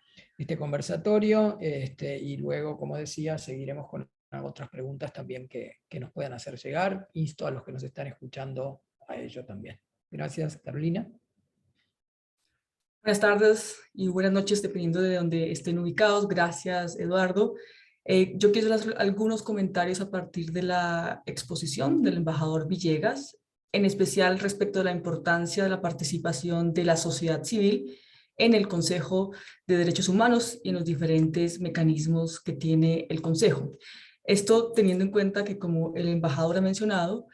[SPEAKER 3] conversatorio, y luego, como decía, seguiremos con otras preguntas también que nos puedan hacer llegar. Insto a los que nos están escuchando a ello también. Gracias, Carolina.
[SPEAKER 4] Buenas tardes y buenas noches, dependiendo de donde estén ubicados. Gracias, Eduardo. Yo quiero hacer algunos comentarios a partir de la exposición del embajador Villegas, en especial respecto de la importancia de la participación de la sociedad civil en el Consejo de Derechos Humanos y en los diferentes mecanismos que tiene el Consejo. Esto teniendo en cuenta que, como el embajador ha mencionado,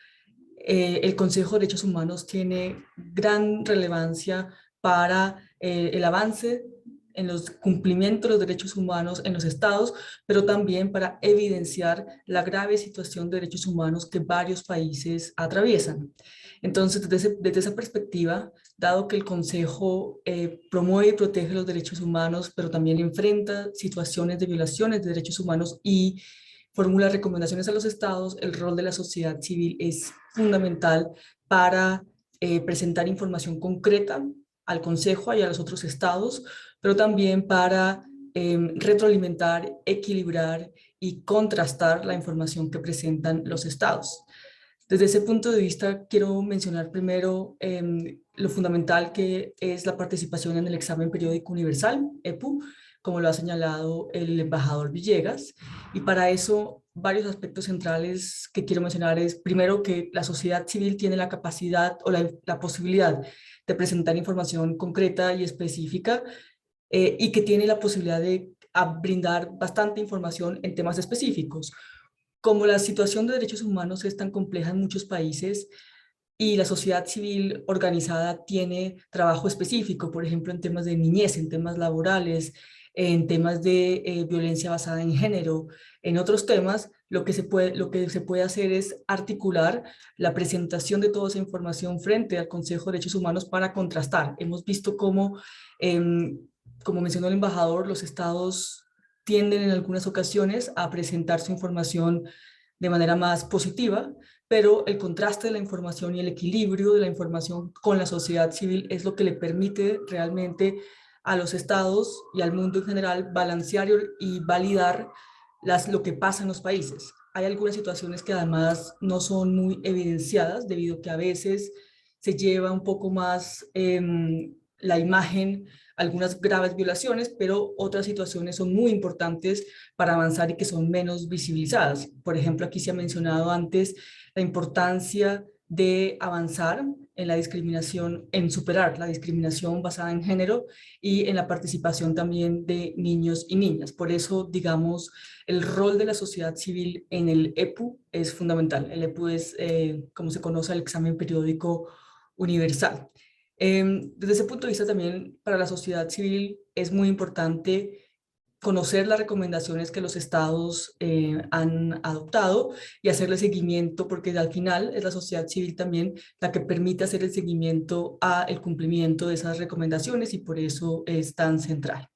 [SPEAKER 4] el Consejo de Derechos Humanos tiene gran relevancia para el avance en los cumplimientos de los derechos humanos en los estados, pero también para evidenciar la grave situación de derechos humanos que varios países atraviesan. Entonces, desde esa perspectiva, dado que el Consejo promueve y protege los derechos humanos, pero también enfrenta situaciones de violaciones de derechos humanos y formula recomendaciones a los estados, el rol de la sociedad civil es fundamental para presentar información concreta al Consejo y a los otros estados, pero también para retroalimentar, equilibrar y contrastar la información que presentan los estados. Desde ese punto de vista, quiero mencionar primero lo fundamental que es la participación en el examen periódico universal, EPU, como lo ha señalado el embajador Villegas, y para eso varios aspectos centrales que quiero mencionar es, primero, que la sociedad civil tiene la capacidad o la posibilidad de presentar información concreta y específica, y que tiene la posibilidad de brindar bastante información en temas específicos. Como la situación de derechos humanos es tan compleja en muchos países y la sociedad civil organizada tiene trabajo específico, por ejemplo, en temas de niñez, en temas laborales, en temas de violencia basada en género, en otros temas, lo que se puede hacer es articular la presentación de toda esa información frente al Consejo de Derechos Humanos para contrastar. Hemos visto cómo, como mencionó el embajador, los estados tienden en algunas ocasiones a presentar su información de manera más positiva, pero el contraste de la información y el equilibrio de la información con la sociedad civil es lo que le permite realmente a los estados y al mundo en general balancear y validar lo que pasa en los países. Hay algunas situaciones que además no son muy evidenciadas, debido a que a veces se lleva un poco más la imagen algunas graves violaciones, pero otras situaciones son muy importantes para avanzar y que son menos visibilizadas. Por ejemplo, aquí se ha mencionado antes la importancia de avanzar en la discriminación, en superar la discriminación basada en género y en la participación también de niños y niñas. Por eso, digamos, el rol de la sociedad civil en el EPU es fundamental. El EPU es, como se conoce, el examen periódico universal. Desde ese punto de vista también para la sociedad civil es muy importante conocer las recomendaciones que los estados han adoptado y hacerle seguimiento, porque al final es la sociedad civil también la que permite hacer el seguimiento al cumplimiento de esas recomendaciones y por eso es tan central.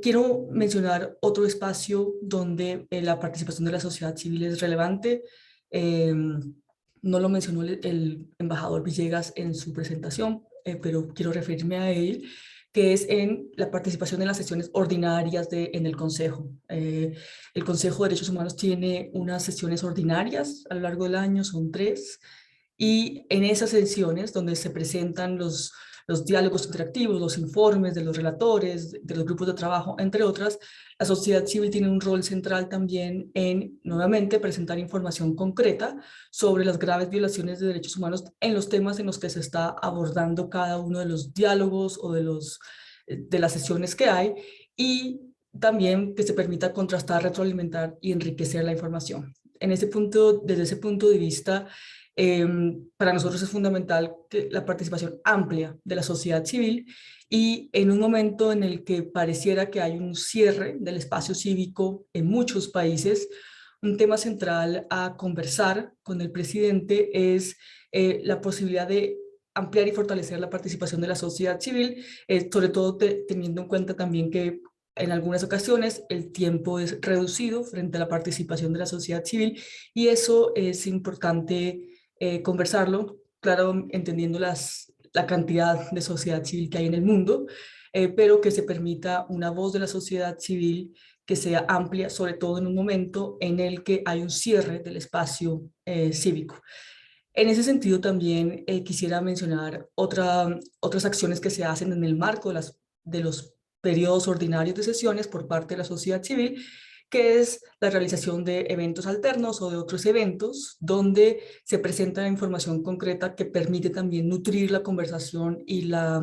[SPEAKER 4] Quiero mencionar otro espacio donde la participación de la sociedad civil es relevante. No lo mencionó el embajador Villegas en su presentación, pero quiero referirme a él, que es en la participación en las sesiones ordinarias en el Consejo. El Consejo de Derechos Humanos tiene unas sesiones ordinarias a lo largo del año, son 3, y en esas sesiones donde se presentan los diálogos interactivos, los informes de los relatores, de los grupos de trabajo, entre otras, la sociedad civil tiene un rol central también en, nuevamente, presentar información concreta sobre las graves violaciones de derechos humanos en los temas en los que se está abordando cada uno de los diálogos o de las sesiones que hay, y también que se permita contrastar, retroalimentar y enriquecer la información. Desde ese punto de vista, para nosotros es fundamental que la participación amplia de la sociedad civil, y en un momento en el que pareciera que hay un cierre del espacio cívico en muchos países, un tema central a conversar con el presidente es la posibilidad de ampliar y fortalecer la participación de la sociedad civil, sobre todo teniendo en cuenta también que en algunas ocasiones el tiempo es reducido frente a la participación de la sociedad civil, y eso es importante conversarlo, claro, entendiendo la cantidad de sociedad civil que hay en el mundo, pero que se permita una voz de la sociedad civil que sea amplia, sobre todo en un momento en el que hay un cierre del espacio cívico. En ese sentido también quisiera mencionar otras acciones que se hacen en el marco de los periodos ordinarios de sesiones por parte de la sociedad civil, que es la realización de eventos alternos o de otros eventos donde se presenta información concreta que permite también nutrir la conversación y la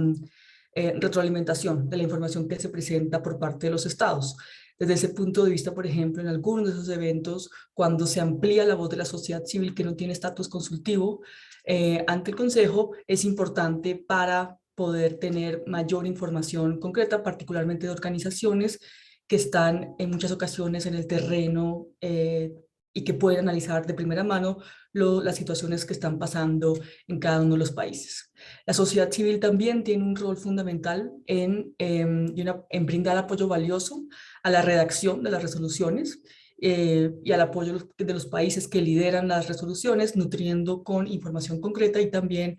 [SPEAKER 4] retroalimentación de la información que se presenta por parte de los estados. Desde ese punto de vista, por ejemplo, en algunos de esos eventos, cuando se amplía la voz de la sociedad civil que no tiene estatus consultivo ante el Consejo, es importante para poder tener mayor información concreta, particularmente de organizaciones que están en muchas ocasiones en el terreno y que pueden analizar de primera mano las situaciones que están pasando en cada uno de los países. La sociedad civil también tiene un rol fundamental en brindar apoyo valioso a la redacción de las resoluciones y al apoyo de los países que lideran las resoluciones, nutriendo con información concreta y también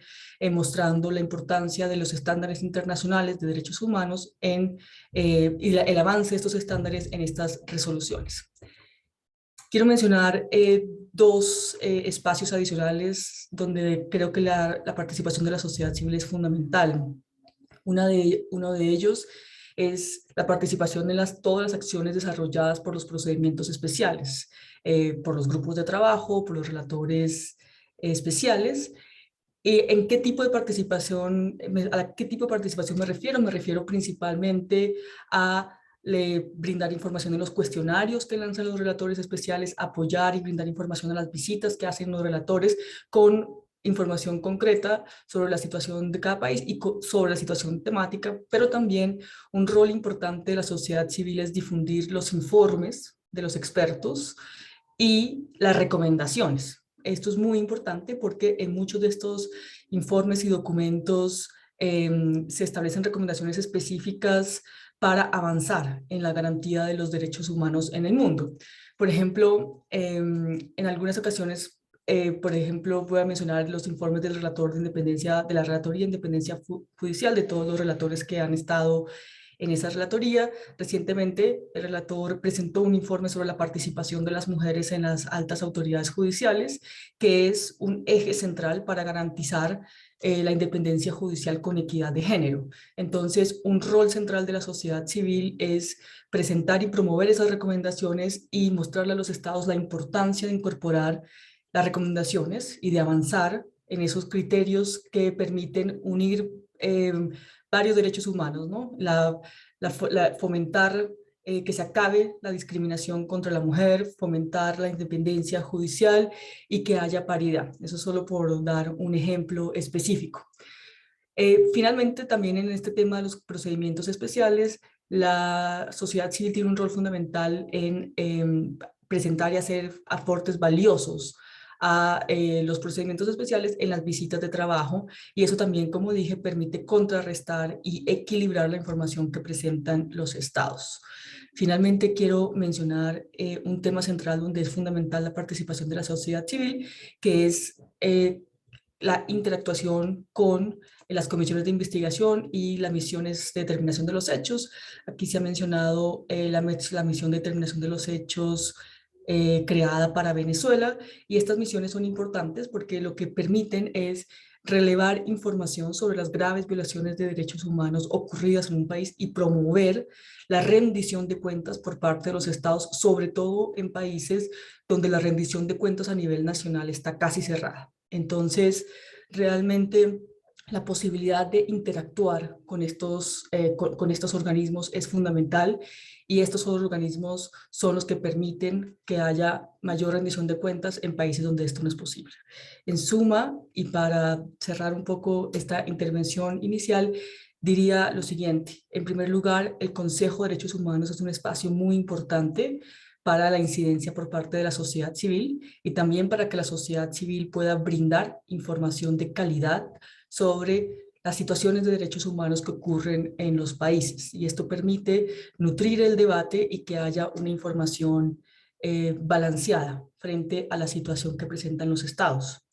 [SPEAKER 4] mostrando la importancia de los estándares internacionales de derechos humanos y el avance de estos estándares en estas resoluciones. Quiero mencionar 2 espacios adicionales donde creo que la participación de la sociedad civil es fundamental. Uno de ellos es la participación en todas las acciones desarrolladas por los procedimientos especiales, por los grupos de trabajo, por los relatores especiales. ¿En qué tipo de participación, a qué tipo de participación me refiero? Me refiero principalmente a brindar información en los cuestionarios que lanzan los relatores especiales, apoyar y brindar información a las visitas que hacen los relatores con información concreta sobre la situación de cada país y sobre la situación temática, pero también un rol importante de la sociedad civil es difundir los informes de los expertos y las recomendaciones. Esto es muy importante porque en muchos de estos informes y documentos se establecen recomendaciones específicas para avanzar en la garantía de los derechos humanos en el mundo. Por ejemplo, en algunas ocasiones, por ejemplo, voy a mencionar los informes del relator de independencia, de la Relatoría de Independencia Judicial, de todos los relatores que han estado En esa relatoría, recientemente el relator presentó un informe sobre la participación de las mujeres en las altas autoridades judiciales, que es un eje central para garantizar la independencia judicial con equidad de género. Entonces, un rol central de la sociedad civil es presentar y promover esas recomendaciones y mostrarle a los estados la importancia de incorporar las recomendaciones y de avanzar en esos criterios que permiten unir varios derechos humanos, ¿no? Fomentar que se acabe la discriminación contra la mujer, fomentar la independencia judicial y que haya paridad. Eso solo por dar un ejemplo específico. Finalmente, también en este tema de los procedimientos especiales, la sociedad civil tiene un rol fundamental en presentar y hacer aportes valiosos a los procedimientos especiales en las visitas de trabajo, y eso también, como dije, permite contrarrestar y equilibrar la información que presentan los estados. Finalmente, quiero mencionar un tema central donde es fundamental la participación de la sociedad civil, que es la interactuación con las comisiones de investigación y las misiones de determinación de los hechos. Aquí se ha mencionado la misión de determinación de los hechos creada para Venezuela, y estas misiones son importantes porque lo que permiten es relevar información sobre las graves violaciones de derechos humanos ocurridas en un país y promover la rendición de cuentas por parte de los estados, sobre todo en países donde la rendición de cuentas a nivel nacional está casi cerrada. Entonces, realmente la posibilidad de interactuar con estos organismos es fundamental, y estos organismos son los que permiten que haya mayor rendición de cuentas en países donde esto no es posible. En suma, y para cerrar un poco esta intervención inicial, diría lo siguiente. En primer lugar, el Consejo de Derechos Humanos es un espacio muy importante para la incidencia por parte de la sociedad civil, y también para que la sociedad civil pueda brindar información de calidad sobre las situaciones de derechos humanos que ocurren en los países. Y esto permite nutrir el debate y que haya una información balanceada frente a la situación que presentan los estados.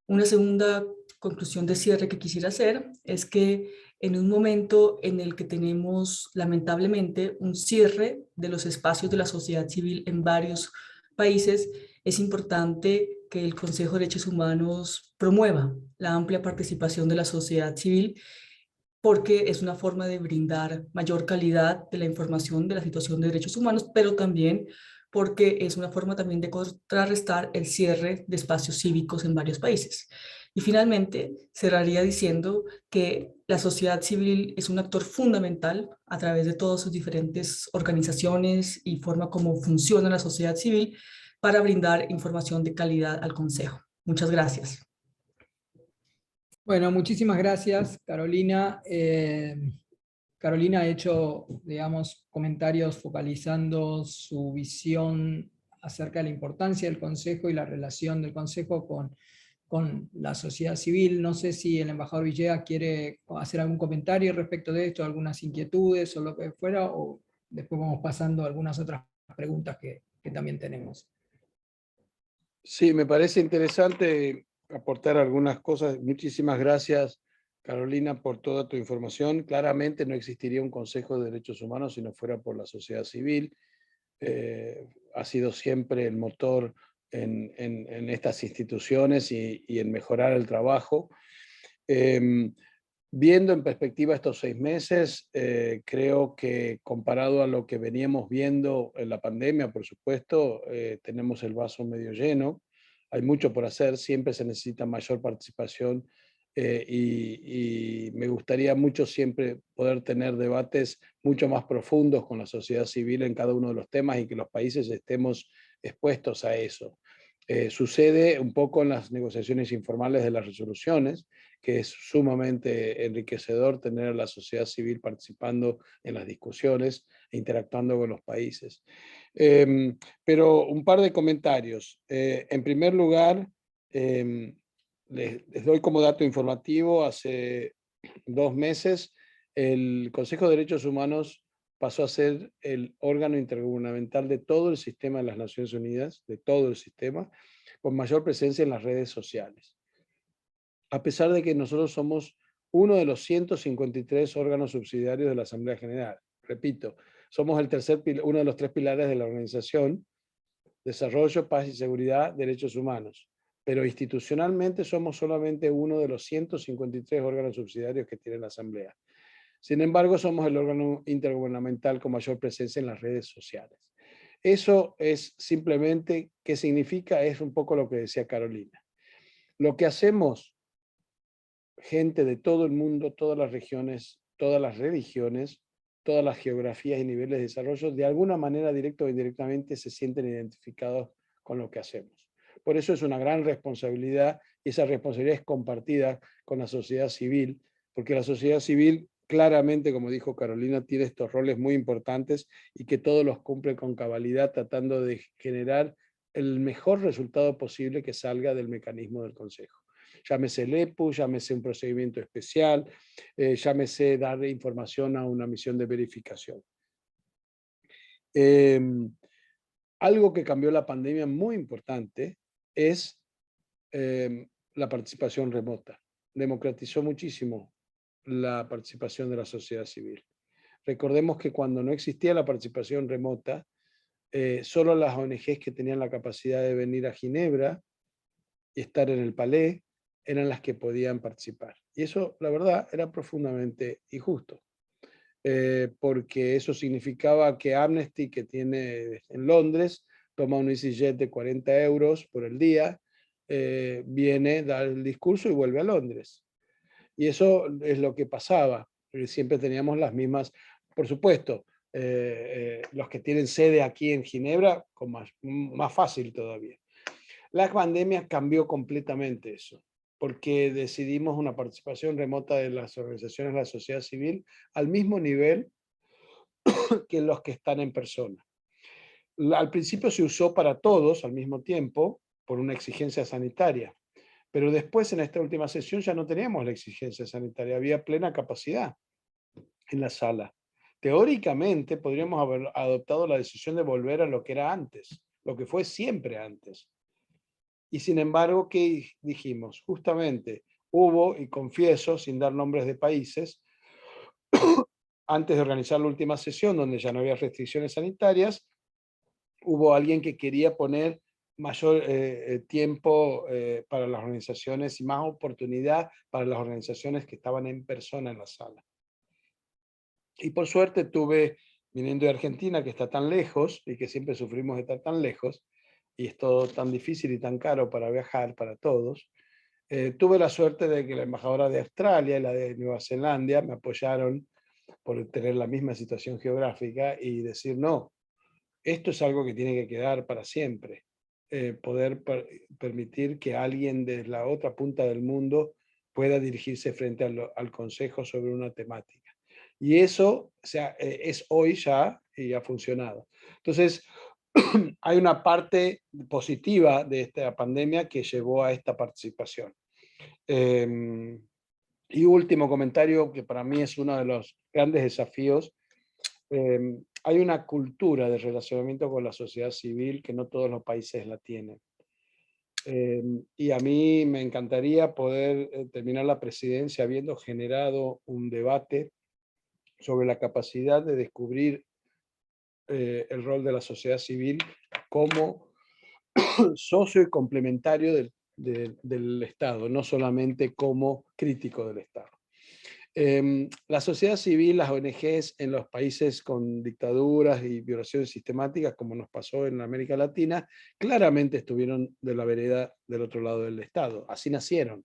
[SPEAKER 4] Una segunda conclusión de cierre que quisiera hacer es que en un momento en el que tenemos lamentablemente un cierre de los espacios de la sociedad civil en varios países, es importante que el Consejo de Derechos Humanos promueva la amplia participación de la sociedad civil, porque es una forma de brindar mayor calidad de la información de la situación de derechos humanos, pero también porque es una forma también de contrarrestar el cierre de espacios cívicos en varios países. Y finalmente, cerraría diciendo que la sociedad civil es un actor fundamental a través de todas sus diferentes organizaciones y forma como funciona la sociedad civil para brindar información de calidad al Consejo. Muchas gracias.
[SPEAKER 3] Bueno, muchísimas gracias, Carolina. Carolina ha hecho, digamos, comentarios focalizando su visión acerca de la importancia del Consejo y la relación del Consejo con la sociedad civil. No sé si el embajador Villegas quiere hacer algún comentario respecto de esto, algunas inquietudes o lo que fuera, o después vamos pasando a algunas otras preguntas que también tenemos.
[SPEAKER 1] Sí, me parece interesante aportar algunas cosas. Muchísimas gracias, Carolina, por toda tu información. Claramente no existiría un Consejo de Derechos Humanos si no fuera por la sociedad civil. Ha sido siempre el motor en estas instituciones y en mejorar el trabajo. Viendo en perspectiva estos 6 meses, creo que comparado a lo que veníamos viendo en la pandemia, por supuesto, tenemos el vaso medio lleno. Hay mucho por hacer, siempre se necesita mayor participación, y me gustaría mucho siempre poder tener debates mucho más profundos con la sociedad civil en cada uno de los temas y que los países estemos expuestos a eso. Sucede un poco en las negociaciones informales de las resoluciones, que es sumamente enriquecedor tener a la sociedad civil participando en las discusiones e interactuando con los países. Pero un par de comentarios. En primer lugar, les doy como dato informativo, hace 2 meses el Consejo de Derechos Humanos pasó a ser el órgano intergubernamental de todo el sistema de las Naciones Unidas, de todo el sistema, con mayor presencia en las redes sociales. A pesar de que nosotros somos uno de los 153 órganos subsidiarios de la Asamblea General. Repito, somos uno de los 3 pilares de la organización: desarrollo, paz y seguridad, derechos humanos. Pero institucionalmente somos solamente uno de los 153 órganos subsidiarios que tiene la Asamblea. Sin embargo, somos el órgano intergubernamental con mayor presencia en las redes sociales. Eso es simplemente, ¿qué significa? Es un poco lo que decía Carolina. Lo que hacemos, gente de todo el mundo, todas las regiones, todas las religiones, todas las geografías y niveles de desarrollo, de alguna manera, directa o indirectamente, se sienten identificados con lo que hacemos. Por eso es una gran responsabilidad, y esa responsabilidad es compartida con la sociedad civil, porque la sociedad civil, claramente, como dijo Carolina, tiene estos roles muy importantes y que todos los cumple con cabalidad, tratando de generar el mejor resultado posible que salga del mecanismo del Consejo. Llámese el EPU, llámese un procedimiento especial, llámese dar información a una misión de verificación. Algo que cambió la pandemia muy importante es la participación remota. Democratizó muchísimo la participación de la sociedad civil. Recordemos que cuando no existía la participación remota, solo las ONGs que tenían la capacidad de venir a Ginebra y estar en el Palais eran las que podían participar. Y eso, la verdad, era profundamente injusto, porque eso significaba que Amnesty, que tiene en Londres, toma un EasyJet de 40 euros por el día, viene, da el discurso y vuelve a Londres. Y eso es lo que pasaba. Siempre teníamos las mismas, por supuesto, los que tienen sede aquí en Ginebra, con más fácil todavía. La pandemia cambió completamente eso, porque decidimos una participación remota de las organizaciones de la sociedad civil al mismo nivel que los que están en persona. Al principio se usó para todos al mismo tiempo por una exigencia sanitaria, pero después en esta última sesión ya no teníamos la exigencia sanitaria, había plena capacidad en la sala. Teóricamente podríamos haber adoptado la decisión de volver a lo que era antes, lo que fue siempre antes. Y sin embargo, ¿qué dijimos? Justamente hubo, y confieso, sin dar nombres de países, antes de organizar la última sesión, donde ya no había restricciones sanitarias, hubo alguien que quería poner mayor tiempo para las organizaciones y más oportunidad para las organizaciones que estaban en persona en la sala. Y por suerte tuve, viniendo de Argentina, que está tan lejos y que siempre sufrimos de estar tan lejos, y es todo tan difícil y tan caro para viajar para todos, tuve la suerte de que la embajadora de Australia y la de Nueva Zelanda me apoyaron por tener la misma situación geográfica y decir, no, esto es algo que tiene que quedar para siempre. Poder permitir que alguien de la otra punta del mundo pueda dirigirse frente al Consejo sobre una temática. Y eso, o sea, es hoy ya y ha funcionado. Entonces, hay una parte positiva de esta pandemia que llevó a esta participación. Y último comentario, que para mí es uno de los grandes desafíos. Hay una cultura de relacionamiento con la sociedad civil que no todos los países la tienen. Y a mí me encantaría poder terminar la presidencia habiendo generado un debate sobre la capacidad de descubrir el rol de la sociedad civil como socio y complementario del Estado, no solamente como crítico del Estado. La sociedad civil, las ONGs en los países con dictaduras y violaciones sistemáticas, como nos pasó en América Latina, claramente estuvieron de la vereda del otro lado del Estado. Así nacieron,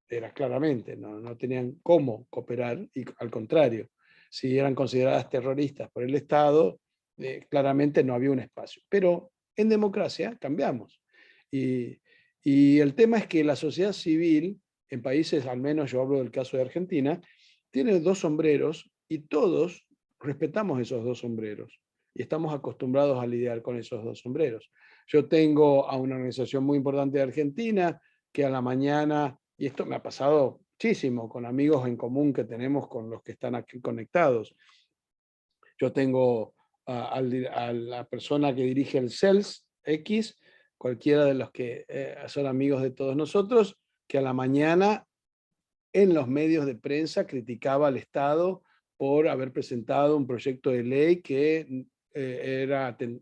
[SPEAKER 1] era claramente, no tenían cómo cooperar y al contrario, si eran consideradas terroristas por el Estado, claramente no había un espacio. Pero en democracia cambiamos. Y el tema es que la sociedad civil, en países, al menos yo hablo del caso de Argentina, tiene 2 sombreros y todos respetamos esos 2 sombreros y estamos acostumbrados a lidiar con esos 2 sombreros. Yo tengo a una organización muy importante de Argentina que a la mañana, y esto me ha pasado muchísimo con amigos en común que tenemos con los que están aquí conectados. Yo tengo a la persona que dirige el CELS X, cualquiera de los que son amigos de todos nosotros, que a la mañana en los medios de prensa criticaba al Estado por haber presentado un proyecto de ley que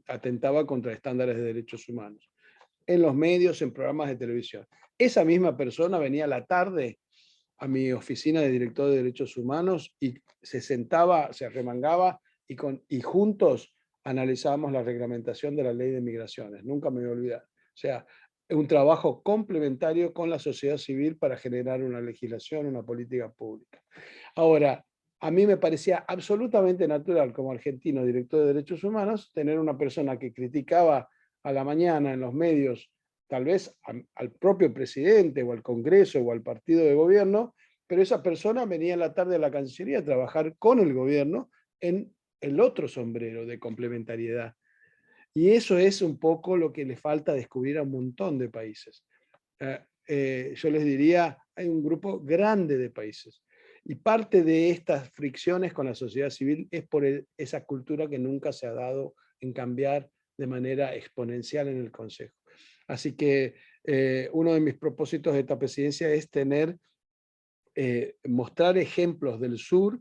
[SPEAKER 1] atentaba contra estándares de derechos humanos. En los medios, en programas de televisión. Esa misma persona venía a la tarde a mi oficina de director de derechos humanos y se sentaba, se arremangaba y juntos analizábamos la reglamentación de la ley de migraciones. Nunca me voy a olvidar. O sea, un trabajo complementario con la sociedad civil para generar una legislación, una política pública. Ahora, a mí me parecía absolutamente natural, como argentino director de derechos humanos, tener una persona que criticaba a la mañana en los medios, tal vez al propio presidente o al Congreso o al partido de gobierno, pero esa persona venía en la tarde a la Cancillería a trabajar con el gobierno en el otro sombrero de complementariedad. Y eso es un poco lo que le falta descubrir a un montón de países. Yo les diría, hay un grupo grande de países. Y parte de estas fricciones con la sociedad civil es por esa cultura que nunca se ha dado en cambiar de manera exponencial en el Consejo. Así que uno de mis propósitos de esta presidencia es mostrar ejemplos del sur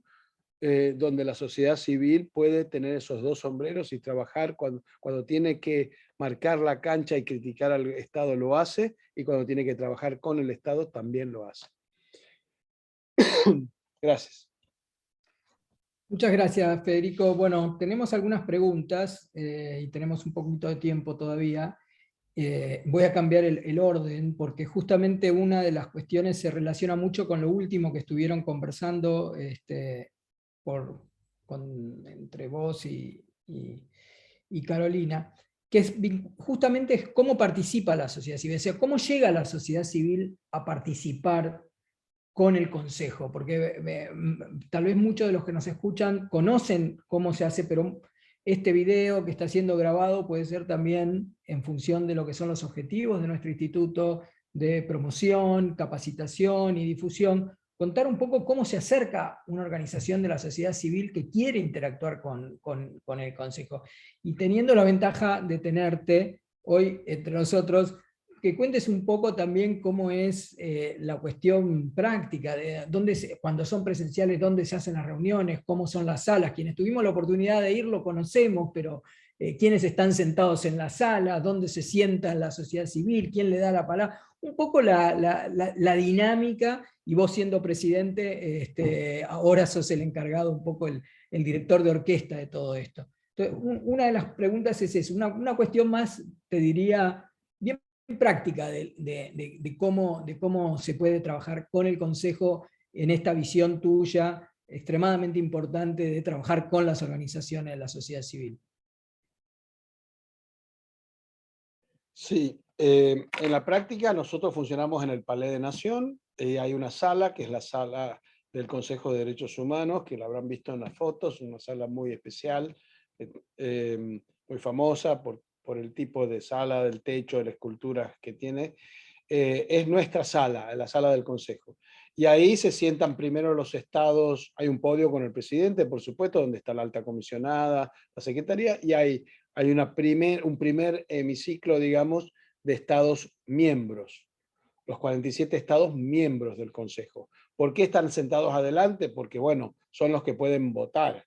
[SPEAKER 1] donde la sociedad civil puede tener esos dos sombreros y trabajar cuando tiene que marcar la cancha y criticar al Estado lo hace, y cuando tiene que trabajar con el Estado también lo hace. Gracias.
[SPEAKER 3] Muchas gracias, Federico. Bueno, tenemos algunas preguntas y tenemos un poquito de tiempo todavía. Voy a cambiar el orden porque justamente una de las cuestiones se relaciona mucho con lo último que estuvieron conversando entre vos y Carolina, que es justamente cómo participa la sociedad civil, o sea, cómo llega la sociedad civil a participar con el Consejo, porque tal vez muchos de los que nos escuchan conocen cómo se hace, pero este video que está siendo grabado puede ser también en función de lo que son los objetivos de nuestro instituto de promoción, capacitación y difusión, contar un poco cómo se acerca una organización de la sociedad civil que quiere interactuar con el Consejo. Y teniendo la ventaja de tenerte hoy entre nosotros, que cuentes un poco también cómo es la cuestión práctica, de cuando son presenciales, dónde se hacen las reuniones, cómo son las salas. Quienes tuvimos la oportunidad de ir lo conocemos, pero quiénes están sentados en la sala, dónde se sienta la sociedad civil, quién le da la palabra, un poco la dinámica, y vos siendo presidente, ahora sos el encargado, un poco el director de orquesta de todo esto. Entonces, una de las preguntas es eso, una cuestión más, te diría, bien práctica de cómo se puede trabajar con el Consejo en esta visión tuya extremadamente importante de trabajar con las organizaciones de la sociedad civil.
[SPEAKER 1] Sí, en la práctica nosotros funcionamos en el Palais de Nación. Hay una sala que es la sala del Consejo de Derechos Humanos, que la habrán visto en las fotos, una sala muy especial, muy famosa por el tipo de sala, del techo, de las esculturas que tiene. Es nuestra sala, la sala del Consejo. Y ahí se sientan primero los estados, hay un podio con el presidente, por supuesto, donde está la alta comisionada, la secretaría, y hay un primer hemiciclo, digamos, de estados miembros, los 47 estados miembros del Consejo. ¿Por qué están sentados adelante? Porque, bueno, son los que pueden votar.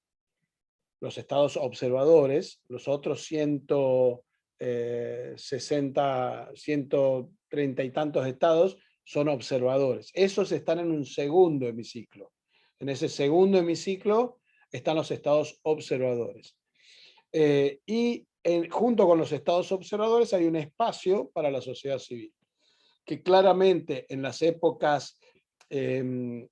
[SPEAKER 1] Los estados observadores, los otros 130 y tantos estados son observadores. Esos están en un segundo hemiciclo. En ese segundo hemiciclo están los estados observadores. Junto con los estados observadores hay un espacio para la sociedad civil, que claramente en las épocas de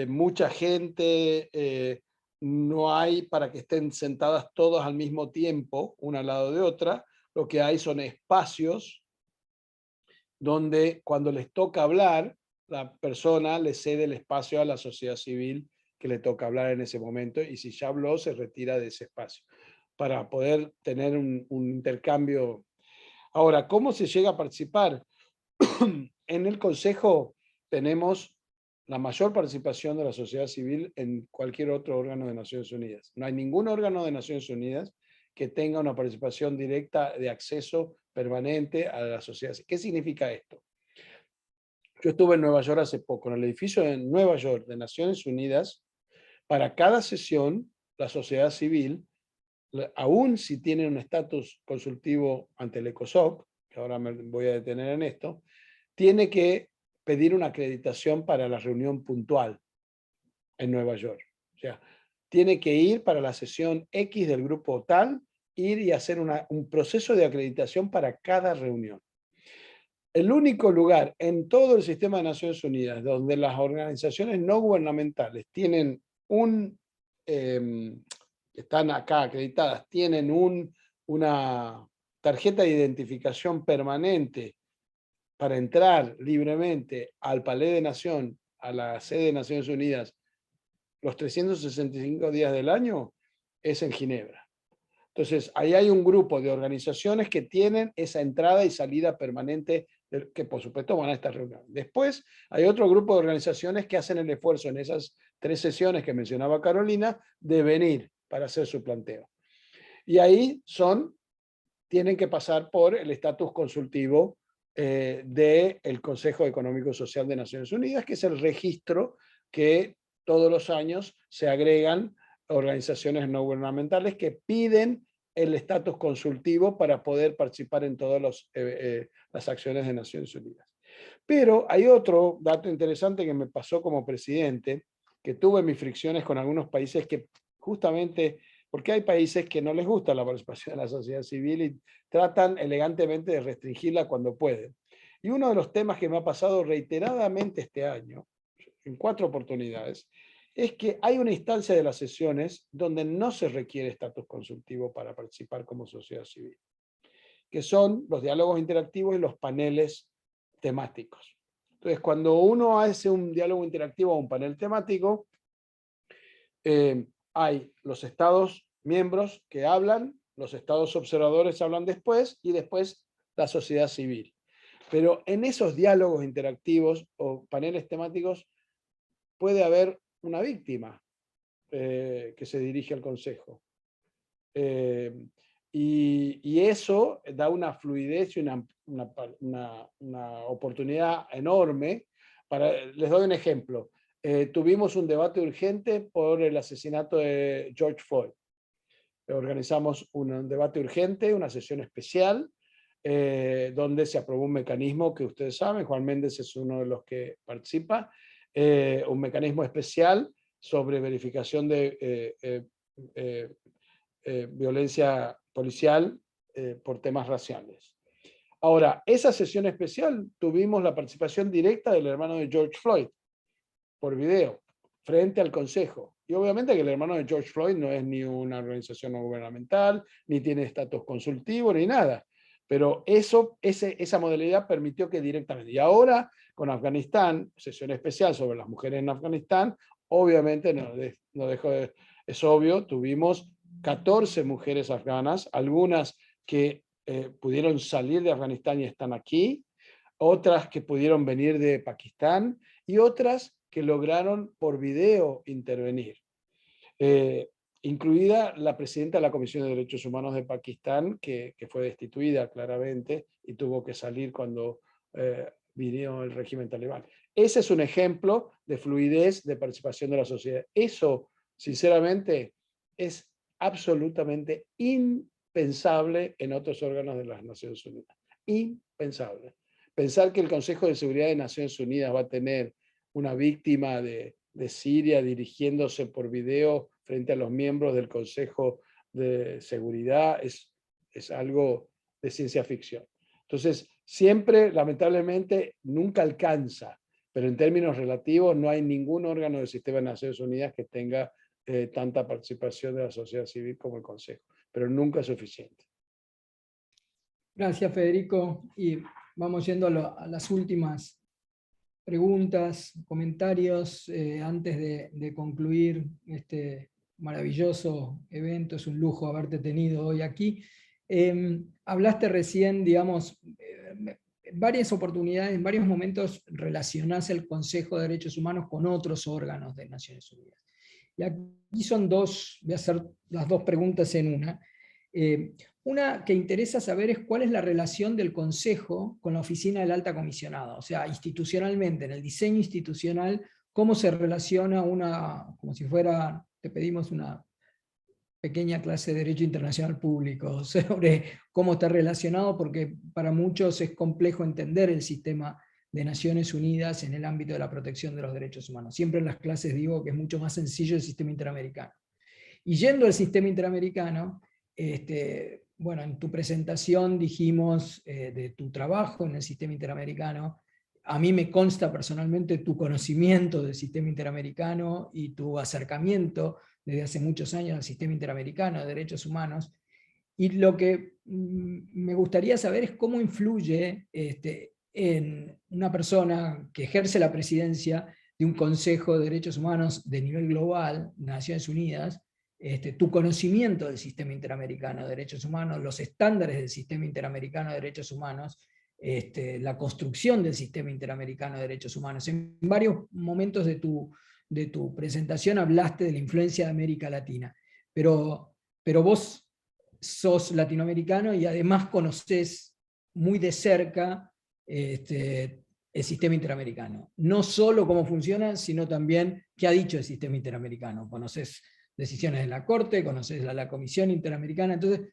[SPEAKER 1] mucha gente no hay para que estén sentadas todas al mismo tiempo, una al lado de otra. Lo que hay son espacios donde cuando les toca hablar, la persona le cede el espacio a la sociedad civil que le toca hablar en ese momento, y si ya habló, se retira de ese espacio, para poder tener un intercambio. Ahora, ¿cómo se llega a participar? En el Consejo tenemos la mayor participación de la sociedad civil en cualquier otro órgano de Naciones Unidas. No hay ningún órgano de Naciones Unidas que tenga una participación directa de acceso permanente a la sociedad. ¿Qué significa esto? Yo estuve en Nueva York hace poco, en el edificio de Nueva York de Naciones Unidas. Para cada sesión, la sociedad civil, aún si tiene un estatus consultivo ante el ECOSOC, que ahora me voy a detener en esto, tiene que pedir una acreditación para la reunión puntual en Nueva York. O sea, tiene que ir para la sesión X del grupo tal, ir y hacer un proceso de acreditación para cada reunión. El único lugar en todo el sistema de Naciones Unidas donde las organizaciones no gubernamentales tienen están acá acreditadas, tienen una tarjeta de identificación permanente para entrar libremente al Palais de Nación, a la sede de Naciones Unidas, los 365 días del año, es en Ginebra. Entonces, ahí hay un grupo de organizaciones que tienen esa entrada y salida permanente, que por supuesto van a esta reunión. Después, hay otro grupo de organizaciones que hacen el esfuerzo en esas 3 sesiones que mencionaba Carolina, de venir para hacer su planteo. Y ahí tienen que pasar por el estatus consultivo del Consejo Económico y Social de Naciones Unidas, que es el registro que todos los años se agregan organizaciones no gubernamentales que piden el estatus consultivo para poder participar en todas las acciones de Naciones Unidas. Pero hay otro dato interesante que me pasó como presidente, que tuve mis fricciones con algunos países que justamente, porque hay países que no les gusta la participación de la sociedad civil y tratan elegantemente de restringirla cuando pueden. Y uno de los temas que me ha pasado reiteradamente este año, en 4 oportunidades, es que hay una instancia de las sesiones donde no se requiere estatus consultivo para participar como sociedad civil, que son los diálogos interactivos y los paneles temáticos. Entonces, cuando uno hace un diálogo interactivo o un panel temático, hay los estados miembros que hablan, los estados observadores hablan después y después la sociedad civil. Pero en esos diálogos interactivos o paneles temáticos puede haber una víctima que se dirige al Consejo. Y eso da una fluidez y una oportunidad enorme. Les doy un ejemplo. Tuvimos un debate urgente por el asesinato de George Floyd. Organizamos un debate urgente, una sesión especial, donde se aprobó un mecanismo que ustedes saben, Juan Méndez es uno de los que participa, un mecanismo especial sobre verificación de violencia policial por temas raciales. Ahora, esa sesión especial tuvimos la participación directa del hermano de George Floyd por video, frente al Consejo. Y obviamente que el hermano de George Floyd no es ni una organización no gubernamental, ni tiene estatus consultivo, ni nada. Pero esa modalidad permitió que directamente. Y ahora, con Afganistán, sesión especial sobre las mujeres en Afganistán, obviamente, no dejo de, es obvio, tuvimos 14 mujeres afganas, algunas que pudieron salir de Afganistán y están aquí, otras que pudieron venir de Pakistán y otras que lograron por video intervenir. Incluida la presidenta de la Comisión de Derechos Humanos de Pakistán, que fue destituida claramente y tuvo que salir cuando vino el régimen talibán. Ese es un ejemplo de fluidez de participación de la sociedad. Eso, sinceramente, es absolutamente impensable en otros órganos de las Naciones Unidas. Impensable. Pensar que el Consejo de Seguridad de Naciones Unidas va a tener una víctima de Siria dirigiéndose por video frente a los miembros del Consejo de Seguridad es algo de ciencia ficción. Entonces, siempre, lamentablemente, nunca alcanza, pero en términos relativos no hay ningún órgano del sistema de Naciones Unidas que tenga tanta participación de la sociedad civil como el Consejo, pero nunca es suficiente.
[SPEAKER 3] Gracias, Federico. Y vamos yendo a las últimas preguntas, comentarios, antes de concluir este maravilloso evento. Es un lujo haberte tenido hoy aquí. Hablaste recién, digamos, en varias oportunidades, en varios momentos relacionás el Consejo de Derechos Humanos con otros órganos de Naciones Unidas. Y aquí son voy a hacer las 2 preguntas en una. Una que interesa saber es cuál es la relación del Consejo con la Oficina del Alta Comisionada, o sea, institucionalmente, en el diseño institucional, cómo se relaciona como si fuera, te pedimos una pequeña clase de Derecho Internacional Público, sobre cómo está relacionado, porque para muchos es complejo entender el sistema de Naciones Unidas en el ámbito de la protección de los derechos humanos. Siempre en las clases digo que es mucho más sencillo el sistema interamericano. Y yendo al sistema interamericano, bueno, en tu presentación dijimos de tu trabajo en el sistema interamericano. A mí me consta personalmente tu conocimiento del sistema interamericano y tu acercamiento desde hace muchos años al sistema interamericano de derechos humanos. Y lo que me gustaría saber es cómo influye en una persona que ejerce la presidencia de un Consejo de Derechos Humanos de nivel global, Naciones Unidas, tu conocimiento del sistema interamericano de derechos humanos, los estándares del sistema interamericano de derechos humanos, la construcción del sistema interamericano de derechos humanos. En varios momentos de tu presentación hablaste de la influencia de América Latina, pero vos sos latinoamericano y además conocés muy de cerca el sistema interamericano. No solo cómo funciona, sino también qué ha dicho el sistema interamericano. Conocés decisiones de la Corte, conoces a la Comisión Interamericana. Entonces,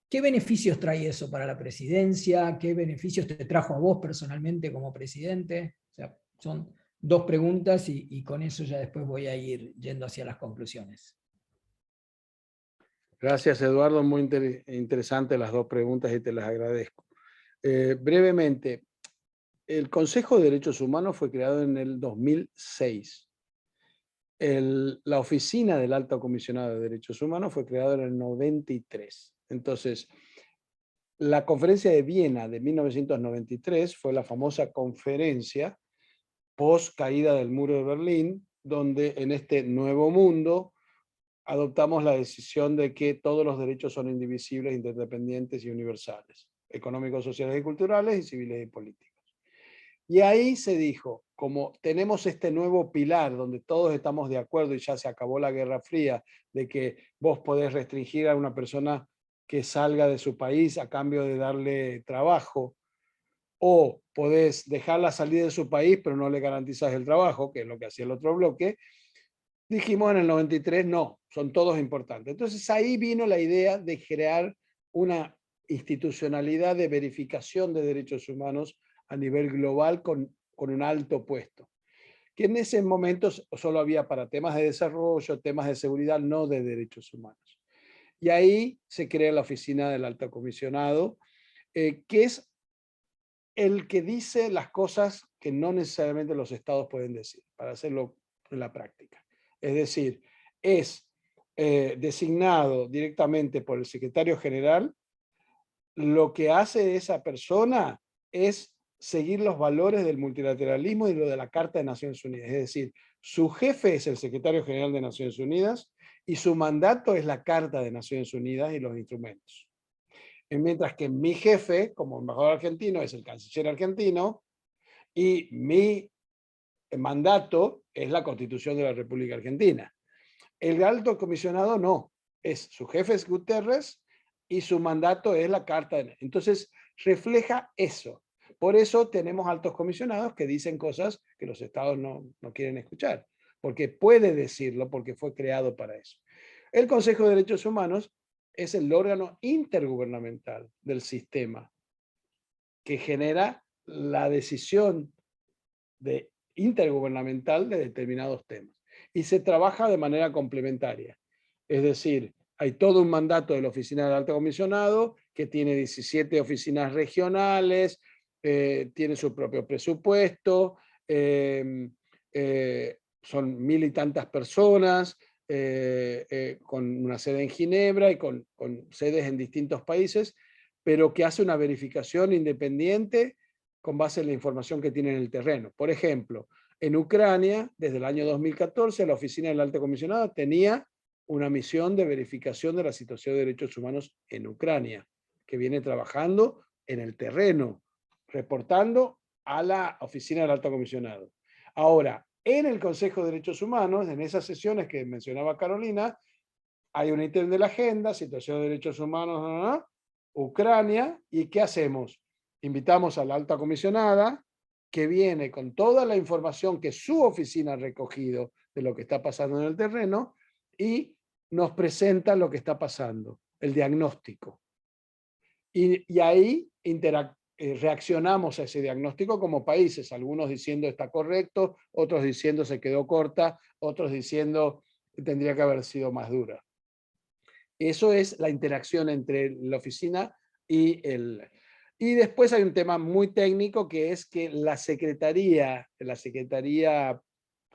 [SPEAKER 3] ¿qué beneficios trae eso para la presidencia? ¿Qué beneficios te trajo a vos personalmente como presidente? O sea, son dos preguntas y con eso ya después voy a ir yendo hacia las conclusiones.
[SPEAKER 1] Gracias, Eduardo. Muy interesantes las dos preguntas y te las agradezco. Brevemente, el Consejo de Derechos Humanos fue creado en el 2006. La Oficina del Alto Comisionado de Derechos Humanos fue creada en el 93. Entonces, la Conferencia de Viena de 1993 fue la famosa conferencia post caída del muro de Berlín, donde en este nuevo mundo adoptamos la decisión de que todos los derechos son indivisibles, interdependientes y universales, económicos, sociales y culturales, y civiles y políticos. Y ahí se dijo, como tenemos este nuevo pilar donde todos estamos de acuerdo y ya se acabó la Guerra Fría, de que vos podés restringir a una persona que salga de su país a cambio de darle trabajo, o podés dejarla salir de su país pero no le garantizas el trabajo, que es lo que hacía el otro bloque, dijimos en el 93, no, son todos importantes. Entonces ahí vino la idea de crear una institucionalidad de verificación de derechos humanos a nivel global con un alto puesto, que en ese momento solo había para temas de desarrollo, temas de seguridad, no de derechos humanos. Y ahí se crea la Oficina del Alto Comisionado, que es el que dice las cosas que no necesariamente los estados pueden decir, para hacerlo en la práctica. Es decir, es designado directamente por el secretario general. Lo que hace esa persona es seguir los valores del multilateralismo y lo de la Carta de Naciones Unidas. Es decir, su jefe es el secretario general de Naciones Unidas y su mandato es la Carta de Naciones Unidas y los instrumentos. Mientras que mi jefe, como embajador argentino, es el canciller argentino y mi mandato es la Constitución de la República Argentina. El alto comisionado no, su jefe es Guterres y su mandato es la Carta. Entonces, refleja eso. Por eso tenemos altos comisionados que dicen cosas que los estados no quieren escuchar, porque puede decirlo, porque fue creado para eso. El Consejo de Derechos Humanos es el órgano intergubernamental del sistema que genera la decisión intergubernamental de determinados temas. Y se trabaja de manera complementaria. Es decir, hay todo un mandato de la Oficina del Alto Comisionado que tiene 17 oficinas regionales, tiene su propio presupuesto, son 1000 y tantas personas, con una sede en Ginebra y con sedes en distintos países, pero que hace una verificación independiente con base en la información que tiene en el terreno. Por ejemplo, en Ucrania, desde el año 2014, la Oficina del Alto Comisionado tenía una misión de verificación de la situación de derechos humanos en Ucrania, que viene trabajando en el terreno, reportando a la Oficina del Alto Comisionado. Ahora, en el Consejo de Derechos Humanos, en esas sesiones que mencionaba Carolina, hay un ítem de la agenda, situación de derechos humanos, Ucrania, ¿y qué hacemos? Invitamos a la alta comisionada, que viene con toda la información que su oficina ha recogido de lo que está pasando en el terreno, y nos presenta lo que está pasando, el diagnóstico. Y ahí reaccionamos a ese diagnóstico como países, algunos diciendo está correcto, otros diciendo se quedó corta, otros diciendo tendría que haber sido más dura. Eso es la interacción entre la oficina y el... Y después hay un tema muy técnico, que es que la secretaría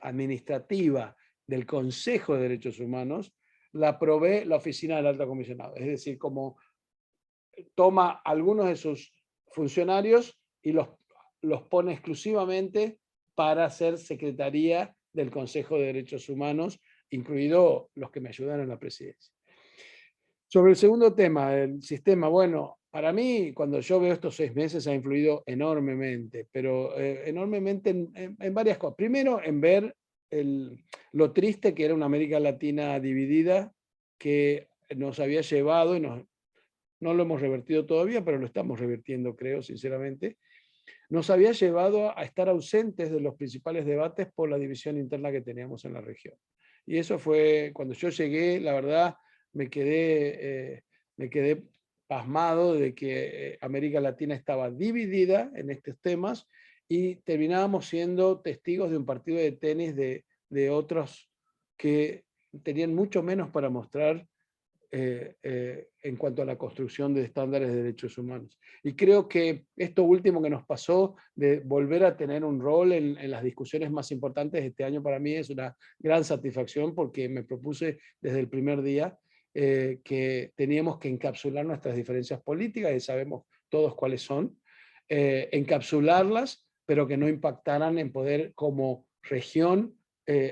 [SPEAKER 1] administrativa del Consejo de Derechos Humanos la provee la oficina del Alto Comisionado. Es decir, como toma algunos de sus funcionarios y los pone exclusivamente para ser secretaría del Consejo de Derechos Humanos, incluido los que me ayudan en la presidencia. Sobre el segundo tema, el sistema, bueno, para mí, cuando yo veo estos 6 meses, ha influido enormemente, pero enormemente en varias cosas. Primero, en ver lo triste que era una América Latina dividida, que nos había llevado, y no lo hemos revertido todavía, pero lo estamos revirtiendo, creo, sinceramente, nos había llevado a estar ausentes de los principales debates por la división interna que teníamos en la región. Y eso fue, cuando yo llegué, la verdad, me quedé pasmado de que América Latina estaba dividida en estos temas, y terminábamos siendo testigos de un partido de tenis de otros que tenían mucho menos para mostrar en cuanto a la construcción de estándares de derechos humanos. Y creo que esto último que nos pasó, de volver a tener un rol en las discusiones más importantes de este año, para mí es una gran satisfacción, porque me propuse desde el primer día que teníamos que encapsular nuestras diferencias políticas, y sabemos todos cuáles son, encapsularlas, pero que no impactaran en poder como región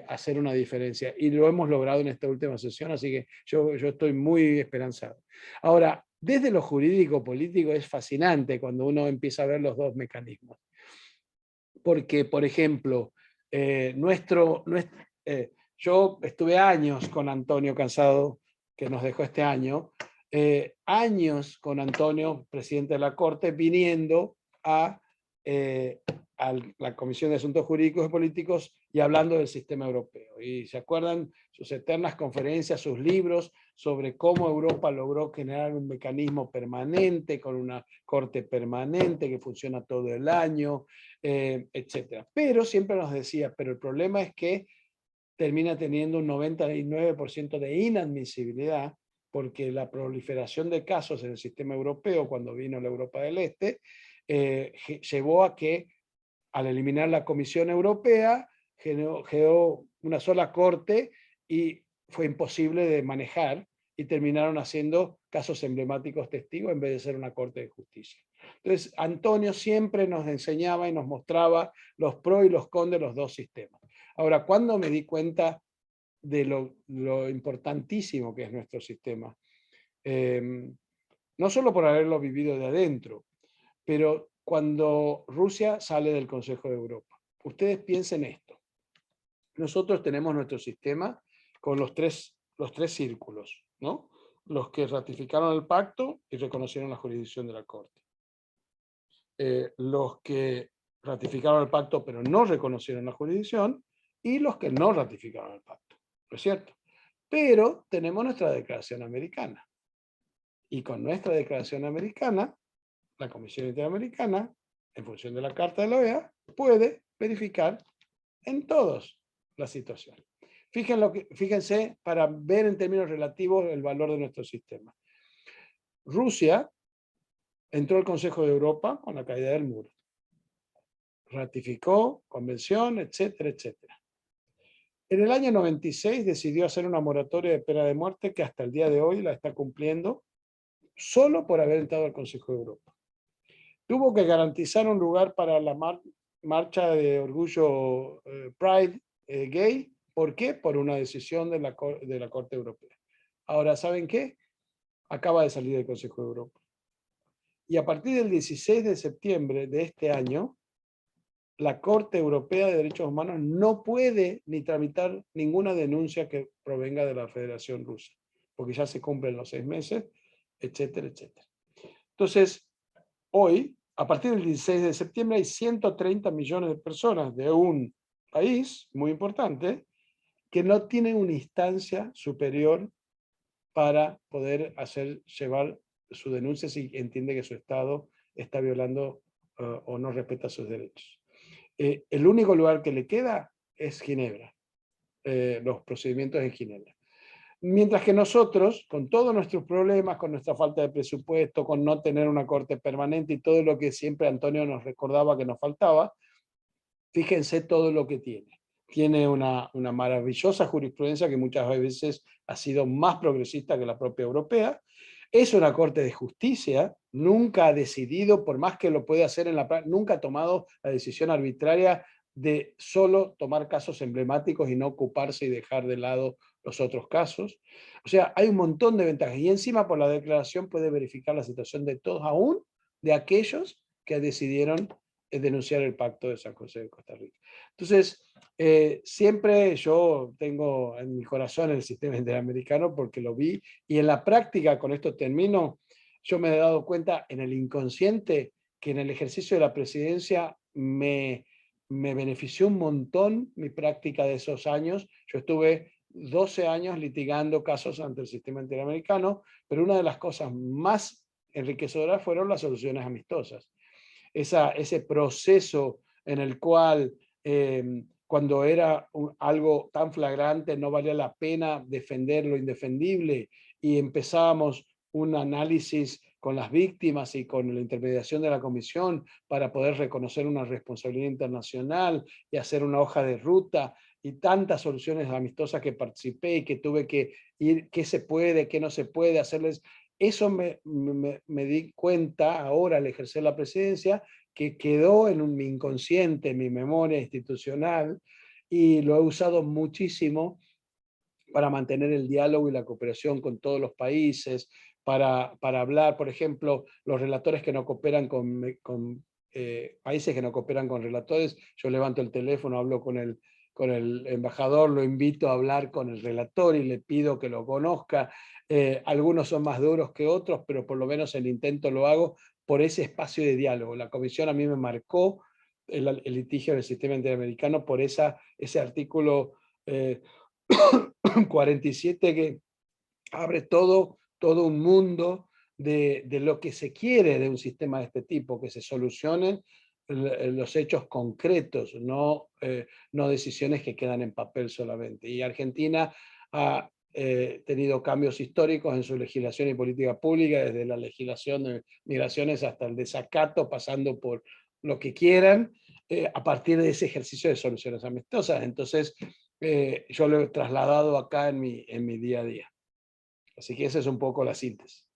[SPEAKER 1] hacer una diferencia. Y lo hemos logrado en esta última sesión, así que yo estoy muy esperanzado. Ahora, desde lo jurídico-político es fascinante cuando uno empieza a ver los dos mecanismos. Porque, por ejemplo, yo estuve años con Antonio Cansado, que nos dejó este año, años con Antonio, presidente de la Corte, viniendo a la Comisión de Asuntos Jurídicos y Políticos y hablando del sistema europeo. Y se acuerdan sus eternas conferencias, sus libros sobre cómo Europa logró generar un mecanismo permanente, con una corte permanente que funciona todo el año, etc. Pero siempre nos decía, pero el problema es que termina teniendo un 99% de inadmisibilidad, porque la proliferación de casos en el sistema europeo, cuando vino la Europa del Este, llevó a que, al eliminar la Comisión Europea, generó una sola corte y fue imposible de manejar, y terminaron haciendo casos emblemáticos testigos en vez de ser una corte de justicia. Entonces, Antonio siempre nos enseñaba y nos mostraba los pros y los cons de los dos sistemas. Ahora, cuando me di cuenta de lo importantísimo que es nuestro sistema, no solo por haberlo vivido de adentro, pero cuando Rusia sale del Consejo de Europa. Ustedes piensen esto. Nosotros tenemos nuestro sistema con los tres círculos, ¿no? Los que ratificaron el pacto y reconocieron la jurisdicción de la Corte. Los que ratificaron el pacto pero no reconocieron la jurisdicción, y los que no ratificaron el pacto, ¿no es cierto? Pero tenemos nuestra declaración americana. Y con nuestra declaración americana, la Comisión Interamericana, en función de la Carta de la OEA, puede verificar en todos la situación. Fíjense, para ver en términos relativos el valor de nuestro sistema. Rusia entró al Consejo de Europa con la caída del muro. Ratificó convención, etcétera, etcétera. En el año 96 decidió hacer una moratoria de pena de muerte, que hasta el día de hoy la está cumpliendo, solo por haber entrado al Consejo de Europa. Tuvo que garantizar un lugar para la marcha de orgullo Pride gay. ¿Por qué? Por una decisión de la Corte Europea. Ahora, ¿saben qué? Acaba de salir del Consejo de Europa. Y a partir del 16 de septiembre de este año, la Corte Europea de Derechos Humanos no puede ni tramitar ninguna denuncia que provenga de la Federación Rusa. porque ya se cumplen los 6 meses, etcétera, etcétera. Entonces, hoy, a partir del 16 de septiembre, hay 130 millones de personas de un país muy importante que no tienen una instancia superior para poder llevar su denuncia si entiende que su Estado está violando o no respeta sus derechos. El único lugar que le queda es Ginebra, los procedimientos en Ginebra. Mientras que nosotros, con todos nuestros problemas, con nuestra falta de presupuesto, con no tener una corte permanente y todo lo que siempre Antonio nos recordaba que nos faltaba, fíjense todo lo que tiene. Tiene una maravillosa jurisprudencia que muchas veces ha sido más progresista que la propia europea. Es una corte de justicia, nunca ha decidido, por más que lo puede hacer en la práctica, nunca ha tomado la decisión arbitraria de solo tomar casos emblemáticos y no ocuparse y dejar de lado los otros casos. O sea, hay un montón de ventajas. Y encima por la declaración puede verificar la situación de todos, aún de aquellos que decidieron denunciar el Pacto de San José de Costa Rica. Entonces, siempre yo tengo en mi corazón el sistema interamericano porque lo vi, y en la práctica, con esto termino, yo me he dado cuenta en el inconsciente que en el ejercicio de la presidencia me benefició un montón mi práctica de esos años. Yo estuve 12 años litigando casos ante el sistema interamericano, pero una de las cosas más enriquecedoras fueron las soluciones amistosas. Ese proceso en el cual cuando era algo tan flagrante no valía la pena defender lo indefendible y empezábamos un análisis con las víctimas y con la intermediación de la comisión para poder reconocer una responsabilidad internacional y hacer una hoja de ruta, y tantas soluciones amistosas que participé y que tuve que ir, qué se puede, qué no se puede hacerles. Eso me di cuenta ahora al ejercer la presidencia, que quedó en mi inconsciente, en mi memoria institucional, y lo he usado muchísimo para mantener el diálogo y la cooperación con todos los países, para hablar, por ejemplo, los relatores que no cooperan con países que no cooperan con relatores, yo levanto el teléfono, hablo con el embajador, lo invito a hablar con el relator y le pido que lo conozca. Algunos son más duros que otros, pero por lo menos el intento lo hago por ese espacio de diálogo. La comisión a mí me marcó el litigio del sistema interamericano por ese artículo 47 que abre todo un mundo de lo que se quiere de un sistema de este tipo, que se solucionen los hechos concretos, no decisiones que quedan en papel solamente. Y Argentina ha tenido cambios históricos en su legislación y política pública, desde la legislación de migraciones hasta el desacato, pasando por lo que quieran, a partir de ese ejercicio de soluciones amistosas. Entonces, yo lo he trasladado acá en mi día a día. Así que esa es un poco la síntesis.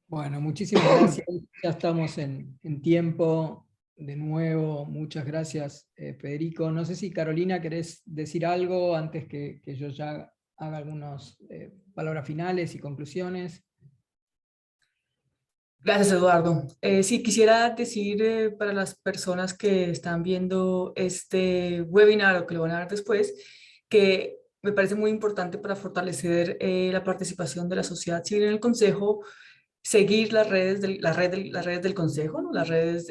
[SPEAKER 3] Bueno, muchísimas gracias. Ya estamos en tiempo. De nuevo, muchas gracias, Federico. No sé si Carolina querés decir algo antes que yo ya haga algunas palabras finales y conclusiones.
[SPEAKER 4] Gracias, Eduardo. Sí, quisiera decir para las personas que están viendo este webinar o que lo van a ver después, que me parece muy importante para fortalecer la participación de la sociedad civil en el Consejo, seguir las redes del Consejo, ¿no? Las redes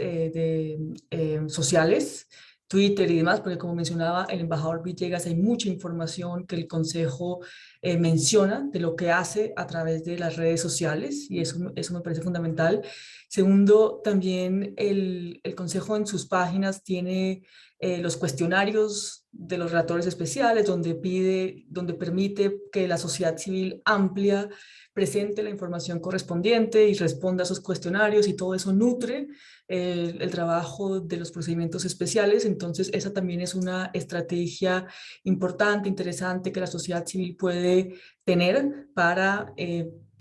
[SPEAKER 4] sociales, Twitter y demás, porque como mencionaba el embajador Villegas, hay mucha información que el Consejo menciona de lo que hace a través de las redes sociales, y eso me parece fundamental. Segundo, también el Consejo en sus páginas tiene los cuestionarios de los relatores especiales, donde permite que la sociedad civil amplia presente la información correspondiente y responda a esos cuestionarios, y todo eso nutre el trabajo de los procedimientos especiales. Entonces esa también es una estrategia importante, interesante, que la sociedad civil puede tener para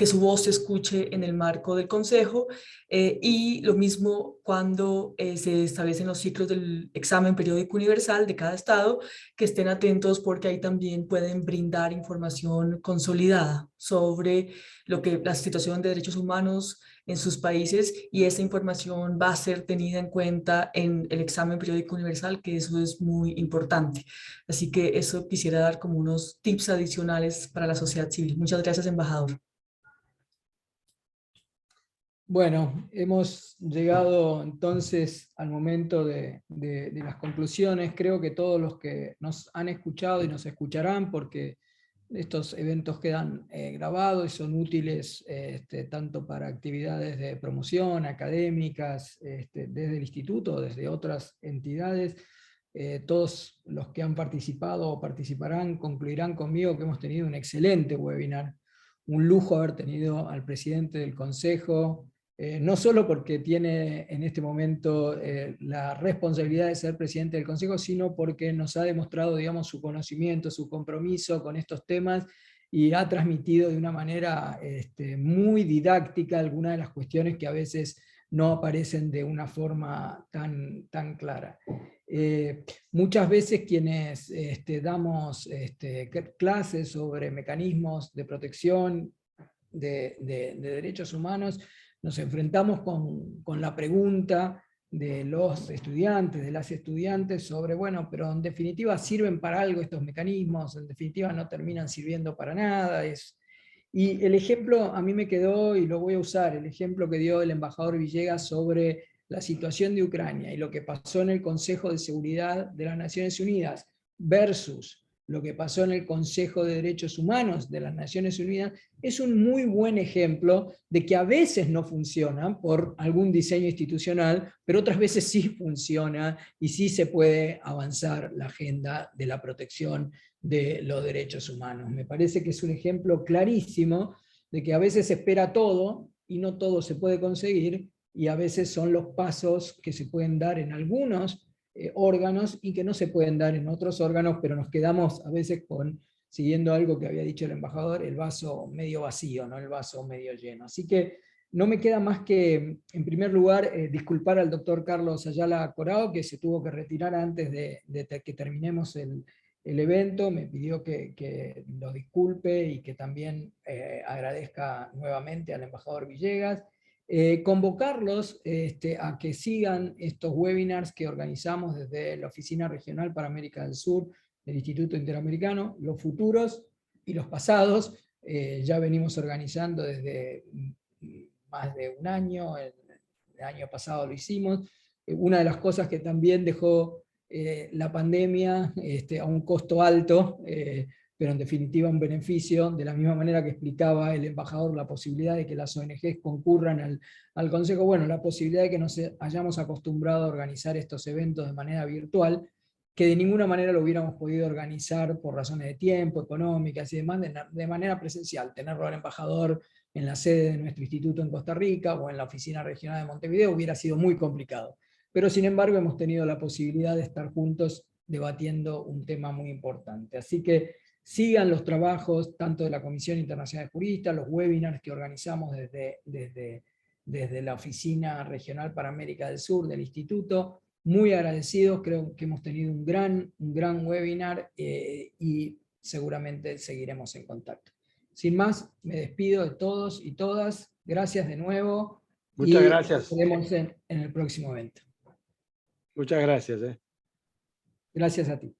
[SPEAKER 4] que su voz se escuche en el marco del Consejo, y lo mismo cuando se establecen los ciclos del examen periódico universal de cada estado, que estén atentos porque ahí también pueden brindar información consolidada sobre la situación de derechos humanos en sus países, y esa información va a ser tenida en cuenta en el examen periódico universal, que eso es muy importante. Así que eso quisiera dar como unos tips adicionales para la sociedad civil. Muchas gracias, embajador.
[SPEAKER 3] Bueno, hemos llegado entonces al momento de las conclusiones. Creo que todos los que nos han escuchado y nos escucharán, porque estos eventos quedan grabados y son útiles tanto para actividades de promoción, académicas, desde el instituto, desde otras entidades. Todos los que han participado o participarán concluirán conmigo que hemos tenido un excelente webinar. Un lujo haber tenido al presidente del Consejo, no solo porque tiene en este momento la responsabilidad de ser presidente del Consejo, sino porque nos ha demostrado, digamos, su conocimiento, su compromiso con estos temas, y ha transmitido de una manera muy didáctica algunas de las cuestiones que a veces no aparecen de una forma tan clara. Muchas veces quienes damos clases sobre mecanismos de protección de derechos humanos, nos enfrentamos con la pregunta de los estudiantes, de las estudiantes, sobre, bueno, pero en definitiva sirven para algo estos mecanismos, en definitiva no terminan sirviendo para nada. Y el ejemplo a mí me quedó, y lo voy a usar, el ejemplo que dio el embajador Villegas sobre la situación de Ucrania y lo que pasó en el Consejo de Seguridad de las Naciones Unidas versus lo que pasó en el Consejo de Derechos Humanos de las Naciones Unidas, es un muy buen ejemplo de que a veces no funciona por algún diseño institucional, pero otras veces sí funciona y sí se puede avanzar la agenda de la protección de los derechos humanos. Me parece que es un ejemplo clarísimo de que a veces se espera todo y no todo se puede conseguir, y a veces son los pasos que se pueden dar en algunos órganos y que no se pueden dar en otros órganos, pero nos quedamos a veces siguiendo algo que había dicho el embajador, el vaso medio vacío, no el vaso medio lleno. Así que no me queda más que, en primer lugar, disculpar al doctor Carlos Ayala Corao, que se tuvo que retirar antes de que terminemos el evento. Me pidió que lo disculpe y que también agradezca nuevamente al embajador Villegas. Convocarlos a que sigan estos webinars que organizamos desde la Oficina Regional para América del Sur del Instituto Interamericano, los futuros y los pasados. Ya venimos organizando desde más de un año, el año pasado lo hicimos. Una de las cosas que también dejó la pandemia a un costo alto, pero en definitiva un beneficio, de la misma manera que explicaba el embajador la posibilidad de que las ONGs concurran al Consejo, bueno, la posibilidad de que nos hayamos acostumbrado a organizar estos eventos de manera virtual, que de ninguna manera lo hubiéramos podido organizar por razones de tiempo, económicas y demás, de manera presencial. Tenerlo al embajador en la sede de nuestro instituto en Costa Rica o en la oficina regional de Montevideo hubiera sido muy complicado. Pero sin embargo hemos tenido la posibilidad de estar juntos debatiendo un tema muy importante. Así que sigan los trabajos tanto de la Comisión Internacional de Juristas, los webinars que organizamos desde la Oficina Regional para América del Sur del Instituto. Muy agradecidos, creo que hemos tenido un gran webinar y seguramente seguiremos en contacto. Sin más, me despido de todos y todas. Gracias de nuevo.
[SPEAKER 1] Muchas gracias.
[SPEAKER 3] Nos vemos en el próximo evento.
[SPEAKER 1] Muchas gracias.
[SPEAKER 3] Gracias a ti.